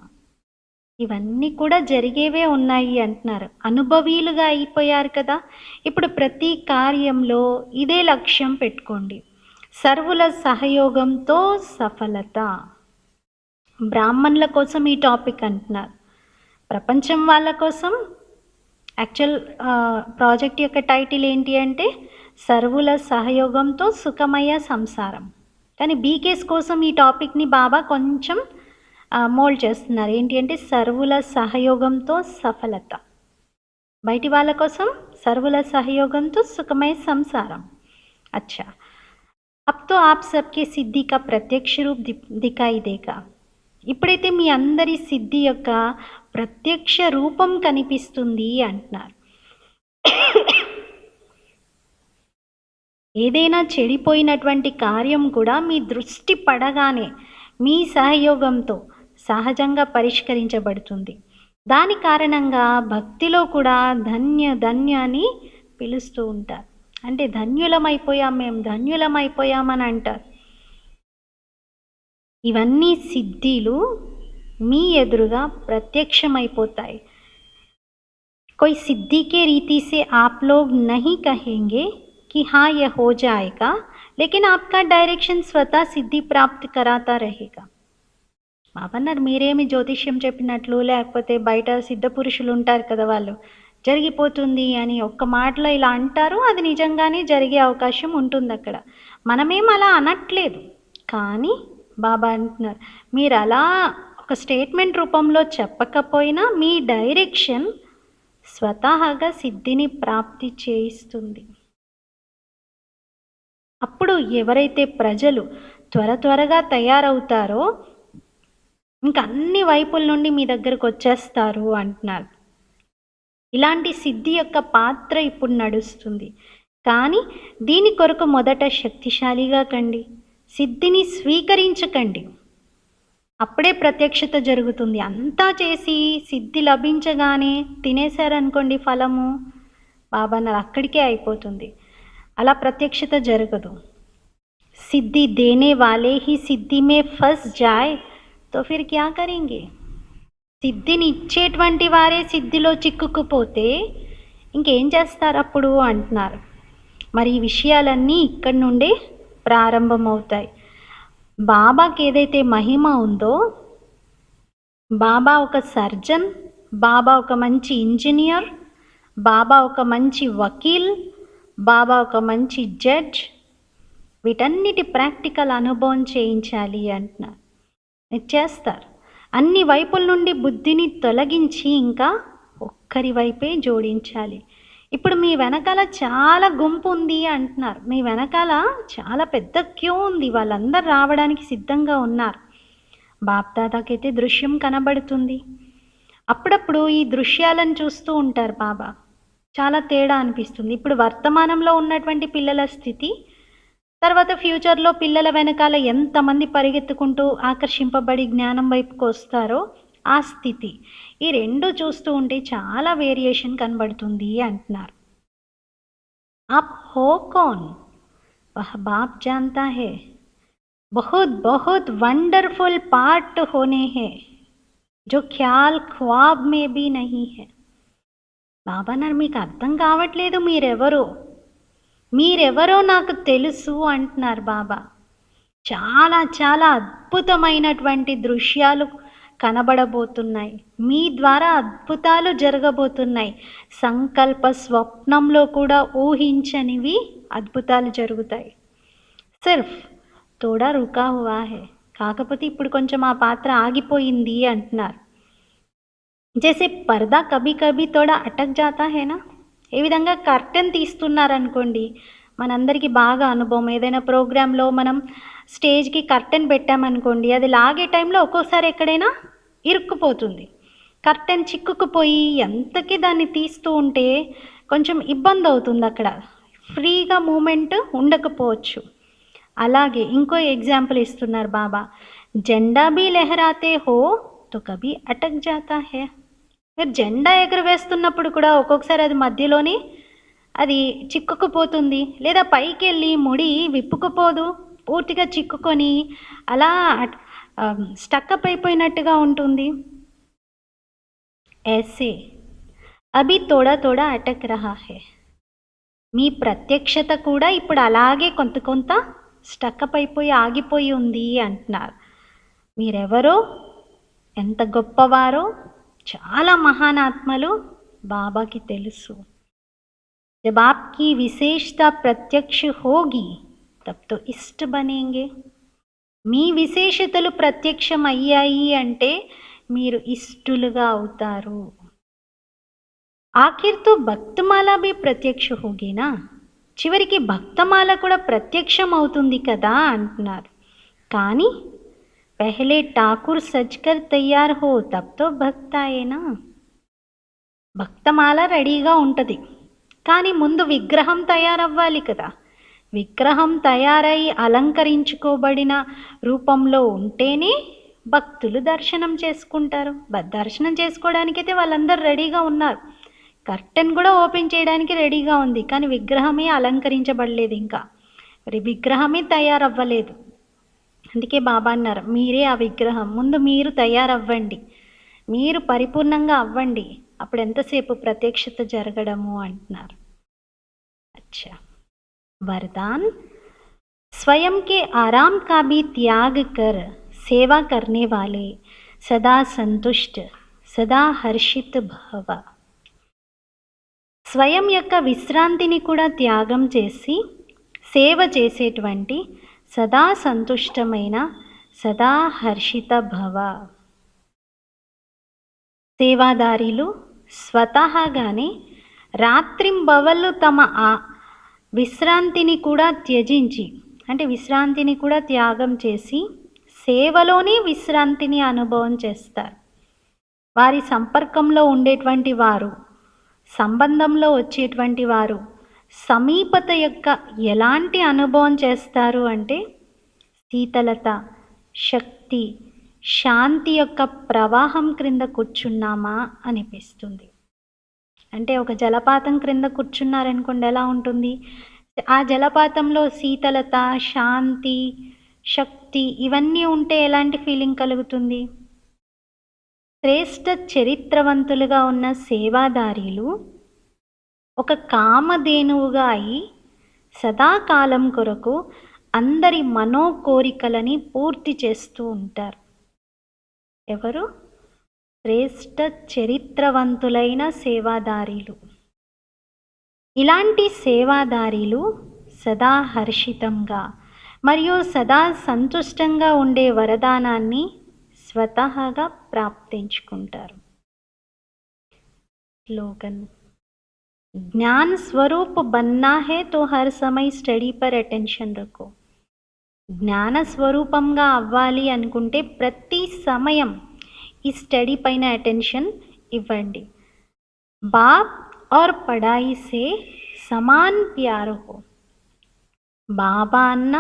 ఇవన్నీ కూడా జరిగేవే ఉన్నాయి అంటున్నారు. అనుభవీలుగా అయిపోయారు కదా. ఇప్పుడు ప్రతి కార్యంలో ఇదే లక్ష్యం పెట్టుకోండి, సర్వుల సహయోగంతో సఫలత. బ్రాహ్మణుల కోసం ఈ టాపిక్ అంటున్నారు, ప్రపంచం వాళ్ళ కోసం. యాక్చువల్ ప్రాజెక్ట్ యొక్క టైటిల్ ఏంటి అంటే సర్వుల సహయోగంతో సుఖమయ సంసారం. కానీ బీకేస్ కోసం ఈ టాపిక్ని బాబా కొంచెం మోల్డ్ చేస్తున్నారు. ఏంటి అంటే సర్వుల సహయోగంతో సఫలత. బయటి వాళ్ళ కోసం సర్వుల సహయోగంతో సుఖమయ సంసారం. అచ్చా, अब तो आप सबके సిద్ధి का ప్రత్యక్ష రూప్ దికాయి దేగా. ఇప్పుడైతే మీ అందరి సిద్ధి యొక్క ప్రత్యక్ష రూపం కనిపిస్తుంది అంటున్నారు. ఏదైనా చెడిపోయినటువంటి కార్యం కూడా మీ దృష్టి పడగానే మీ సహయోగంతో సహజంగా పరిష్కరించబడుతుంది. దాని కారణంగా భక్తిలో కూడా ధన్య ధన్య అని పిలుస్తూ ఉంటారు. అంటే మేము ధన్యులమైపోయామని అంటారు. ఇవన్నీ సిద్ధిలు మీ ఎదురుగా ప్రత్యక్షమైపోతాయి. कोई सिद्धि के रीति से आप लोग नहीं कहेंगे कि हाँ यह हो जाएगा, लेकिन आपका डायरेक्शन स्वतः सिद्धि प्राप्त कराता रहेगा. బాబన్నారు, మీరేమి జ్యోతిష్యం చెప్పినట్లు లేకపోతే బయట సిద్ధ పురుషులు ఉంటారు కదా, వాళ్ళు జరిగిపోతుంది అని ఒక్క మాటలో ఇలా అంటారు, అది నిజంగానే జరిగే అవకాశం ఉంటుంది అక్కడ. మనమేం అలా అనట్లేదు, కానీ బాబా అంటున్నారు, మీరు అలా ఒక స్టేట్మెంట్ రూపంలో చెప్పకపోయినా మీ డైరెక్షన్ స్వతహాగా సిద్ధిని ప్రాప్తి చేయిస్తుంది. అప్పుడు ఎవరైతే ప్రజలు త్వరగా తయారవుతారో ఇంకా అన్ని వైపుల నుండి మీ దగ్గరకు వచ్చేస్తారు అంటున్నారు. ఇలాంటి సిద్ధి యొక్క పాత్ర ఇప్పుడు నడుస్తుంది. కానీ దీని కొరకు మొదట శక్తిశాలిగా కండి, సిద్ధిని స్వీకరించకండి, అప్పుడే ప్రత్యక్షత జరుగుతుంది. అంతా చేసి సిద్ధి లభించగానే తినేశారనుకోండి ఫలము, బాబా అక్కడికే అయిపోతుంది. అలా ప్రత్యక్షత జరగదు. సిద్ధి దేనే వాలే హీ సిద్ధి మే ఫస్ జాయ్ తో ఫిర్ క్యా కరేంగే. సిద్ధిని ఇచ్చేటువంటి వారే సిద్ధిలో చిక్కుకుపోతే ఇంకేం చేస్తారు అప్పుడు అంటున్నారు. మరి ఈ విషయాలన్నీ ఇక్కడి నుండే ప్రారంభమవుతాయి. బాబాకి ఏదైతే మహిమ ఉందో, బాబా ఒక సర్జన్, బాబా ఒక మంచి ఇంజనీర్, బాబా ఒక మంచి వకీల్, బాబా ఒక మంచి జడ్జ్, వీటన్నిటి ప్రాక్టికల్ అనుభవం చేయించాలి అంటున్నారు. ఇది చేస్తారు. అన్ని వైపుల నుండి బుద్ధిని తొలగించి ఇంకా ఒక్కరి వైపే జోడించాలి. ఇప్పుడు మీ వెనకాల చాలా గుంపు ఉంది అంటున్నారు. మీ వెనకాల చాలా పెద్ద క్యూ ఉంది, వాళ్ళందరూ రావడానికి సిద్ధంగా ఉన్నారు. బాప్దాదాకైతే దృశ్యం కనబడుతుంది. అప్పుడప్పుడు ఈ దృశ్యాలను చూస్తూ ఉంటారు బాబా. చాలా తేడా అనిపిస్తుంది. ఇప్పుడు వర్తమానంలో ఉన్నటువంటి పిల్లల స్థితి, తర్వాత ఫ్యూచర్లో పిల్లల వెనకాల ఎంతమంది పరిగెత్తుకుంటూ ఆకర్షింపబడి జ్ఞానం వైపుకు వస్తారో ఆ స్థితి, ఈ రెండు చూస్తూ ఉంటే చాలా వేరియేషన్ కనబడుతుంది అంటున్నారు. आप हो कौन? वह बाप जानता है. बहुत बहुत वंडरफुल पार्ट होने हैं जो ख्याल ख्वाब में भी नहीं है. బాబా అన్నారు, మీకు అర్థం కావట్లేదు, మీరెవరో నాకు తెలుసు అంటున్నారు బాబా. చాలా చాలా అద్భుతమైనటువంటి దృశ్యాలు కనబడబోతున్నాయి, మీ ద్వారా అద్భుతాలు జరగబోతున్నాయి. సంకల్ప స్వప్నంలో కూడా ఊహించనివి అద్భుతాలు జరుగుతాయి. సిర్ఫ్ తోడా రుకా హువా హే, కాకపోతే ఇప్పుడు కొంచెం ఆ పాత్ర ఆగిపోయింది అంటున్నారు. జైసే పర్దా కభీ కభీ తోడా అటక్ జాతా హేనా, ఏ విధంగా కర్టెన్ తీస్తున్నారనుకోండి, మనందరికీ బాగా అనుభవం. ఏదైనా ప్రోగ్రాంలో మనం స్టేజ్కి కర్టెన్ పెట్టామనుకోండి, అది లాగే టైంలో ఒక్కోసారి ఎక్కడైనా ఇరుక్కుపోతుంది. కర్టెన్ చిక్కుకుపోయి ఎంతకి దాన్ని తీస్తూ ఉంటే కొంచెం ఇబ్బంది అవుతుంది, అక్కడ ఫ్రీగా మూమెంట్ ఉండకపోవచ్చు. అలాగే ఇంకో ఎగ్జాంపుల్ ఇస్తున్నారు బాబా. జెండా బీ లెహరాతే హో తో కభీ అటక్ జాతా హే. మీరు జెండా ఎగురవేస్తున్నప్పుడు కూడా ఒక్కొక్కసారి అది మధ్యలోనే అది చిక్కుకుపోతుంది, లేదా పైకి వెళ్ళి ముడి విప్పుకుపోదు, పూర్తిగా చిక్కుకొని అలా స్టక్అప్ అయిపోయినట్టుగా ఉంటుంది. ऐसे అభి తోడా తోడా అటక్ రహా హే. మీ ప్రత్యక్షత కూడా ఇప్పుడు అలాగే కొంత స్టక్అప్ అయిపోయి ఆగిపోయి ఉంది అంటున్నారు. మీరెవరో, ఎంత గొప్పవారో, చాలా మహానాత్మలు బాబాకి తెలుసు. जब आपकी विशेषता प्रत्यक्ष होगी तब तो इष्ट बनेंगे. మీ విశేషతలు ప్రత్యక్షం అయ్యాయి అంటే మీరు ఇష్టులుగా అవుతారు. ఆఖిర్ తో భక్తమాల బి ప్రత్యక్ష హోగీనా, చివరికి భక్తమాల కూడా ప్రత్యక్షం అవుతుంది కదా అంటున్నారు. కానీ పహలే ఠాకూర్ సజ్కర్ తయార్ హో తబ్ తో భక్త అయినా. భక్తమాల రెడీగా ఉంటుంది, కానీ ముందు విగ్రహం తయారవ్వాలి కదా. విగ్రహం తయారై అలంకరించుకోబడిన రూపంలో ఉంటేనే భక్తులు దర్శనం చేసుకుంటారు. దర్శనం చేసుకోవడానికైతే వాళ్ళందరూ రెడీగా ఉన్నారు, కర్టెన్ కూడా ఓపెన్ చేయడానికి రెడీగా ఉంది, కానీ విగ్రహమే అలంకరించబడలేదు, ఇంకా మరి విగ్రహమే తయారవ్వలేదు. అందుకే బాబా అన్నారు, మీరే ఆ విగ్రహం, ముందు మీరు తయారవ్వండి, మీరు పరిపూర్ణంగా అవ్వండి, అప్పుడు ఎంతసేపు ప్రత్యక్షత జరగడము అంటున్నారు. అచ్చా, वरदान स्वयं के आराम का भी त्याग कर सेवा करने वाले सदा संतुष्ट सदा हर्षित भव. స్వయం యొక్క విశ్రాంతిని కూడా త్యాగం చేసి సేవ చేసేటువంటి సదా సంతుష్టమైన సదా హర్షిత భవ. సేవాదారీలు స్వతహాగానే రాత్రింబవళ్ళు తమ విశ్రాంతిని కూడా త్యజించి, అంటే విశ్రాంతిని కూడా త్యాగం చేసి సేవలోనే విశ్రాంతిని అనుభవం చేస్తారు. వారి సంపర్కంలో ఉండేటువంటి వారు, సంబంధంలో వచ్చేటువంటి వారు సమీపత యొక్క ఎలాంటి అనుభవం చేస్తారు అంటే శీతలత, శక్తి, శాంతి యొక్క ప్రవాహం క్రింద కూర్చున్నామా అనిపిస్తుంది. అంటే ఒక జలపాతం క్రింద కూర్చున్నారనుకోండి, ఎలా ఉంటుంది? ఆ జలపాతంలో శీతలత, శాంతి, శక్తి ఇవన్నీ ఉంటే ఎలాంటి ఫీలింగ్ కలుగుతుంది? శ్రేష్ఠ చరిత్రవంతులుగా ఉన్న సేవాదారీలు ఒక కామధేనువుగా అయి సదాకాలం కొరకు అందరి మనోకోరికలని పూర్తి చేస్తూ ఉంటారు. ఎవరు? శ్రేష్ఠ చరిత్రవంతులైన సేవాదారీలు. ఇలాంటి సేవాదారీలు సదా హర్షితంగా మరియు సదా సంతుష్టంగా ఉండే వరదానాన్ని స్వతహాగా ప్రాప్తించుకుంటారు. స్లోగన్: ज्ञान स्वरूप बनना है तो हर समय స్టడీ పర్ అటెన్షన్ రఖో. జ్ఞాన స్వరూపంగా అవ్వాలి అనుకుంటే ప్రతి సమయం ఈ స్టడీ పైన అటెన్షన్ ఇవ్వండి. బాప్ और పడాయి సే సమాన్ ప్యార్ హో. బాబా అన్న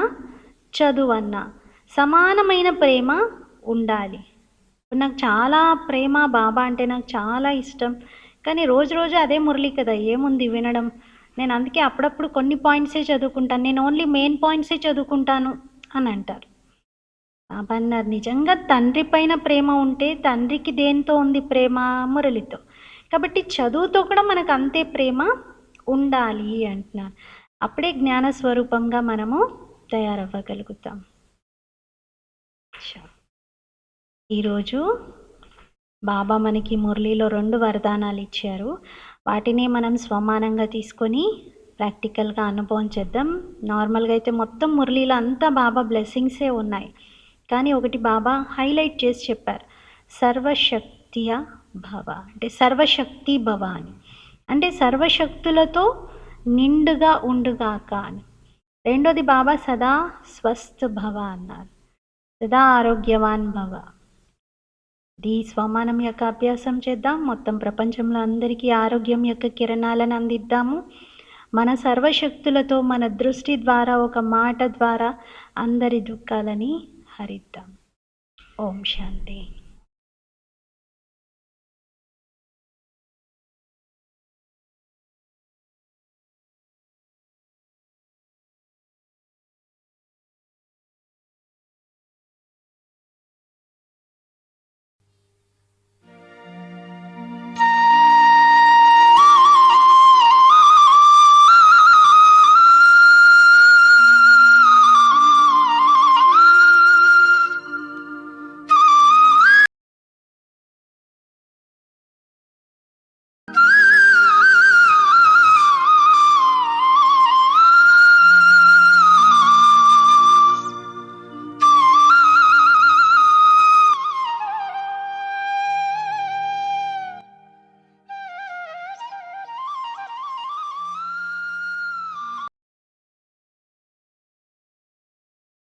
చదువు అన్న సమానమైన ప్రేమ ఉండాలి. నాకు చాలా ప్రేమ, బాబా అంటే నాకు చాలా ఇష్టం, కానీ రోజు రోజు అదే మురళి కదా, ఏముంది వినడం. నేను అందుకే అప్పుడప్పుడు కొన్ని పాయింట్సే చదువుకుంటాను, నేను ఓన్లీ మెయిన్ పాయింట్సే చదువుకుంటాను అని అంటారు. బాబా అన్నారు, నిజంగా తండ్రి పైన ప్రేమ ఉంటే తండ్రికి దేంతో ఉంది ప్రేమ? మురళితో. కాబట్టి చదువుతో కూడా మనకు అంతే ప్రేమ ఉండాలి అంటున్నారు. అప్పుడే జ్ఞాన స్వరూపంగా మనము తయారవ్వగలుగుతాం. ఈరోజు బాబా మనకి మురళిలో 2 వరదానాలు ఇచ్చారు. వాటిని మనం స్వమానంగా తీసుకొని ప్రాక్టికల్గా అనుభవం చేద్దాం. నార్మల్గా అయితే మొత్తం మురళిలో అంతా బాబా బ్లెస్సింగ్సే ఉన్నాయి, కానీ ఒకటి బాబా హైలైట్ చేసి చెప్పారు, సర్వశక్తియ భవ, అంటే సర్వశక్తి భవ అని, అంటే సర్వశక్తులతో నిండుగా ఉండుగాక అని. రెండోది బాబా సదా స్వస్థ భవ అన్నారు, సదా ఆరోగ్యవాన్ భవ. ఈ స్వమానం యొక్క అభ్యాసం చేద్దాం. మొత్తం ప్రపంచంలో అందరికీ ఆరోగ్యం యొక్క కిరణాలను అందిద్దాము. మన సర్వశక్తులతో, మన దృష్టి ద్వారా, ఒక మాట ద్వారా అందరి దుఃఖాలని హరిద్దాం. ఓం శాంతి.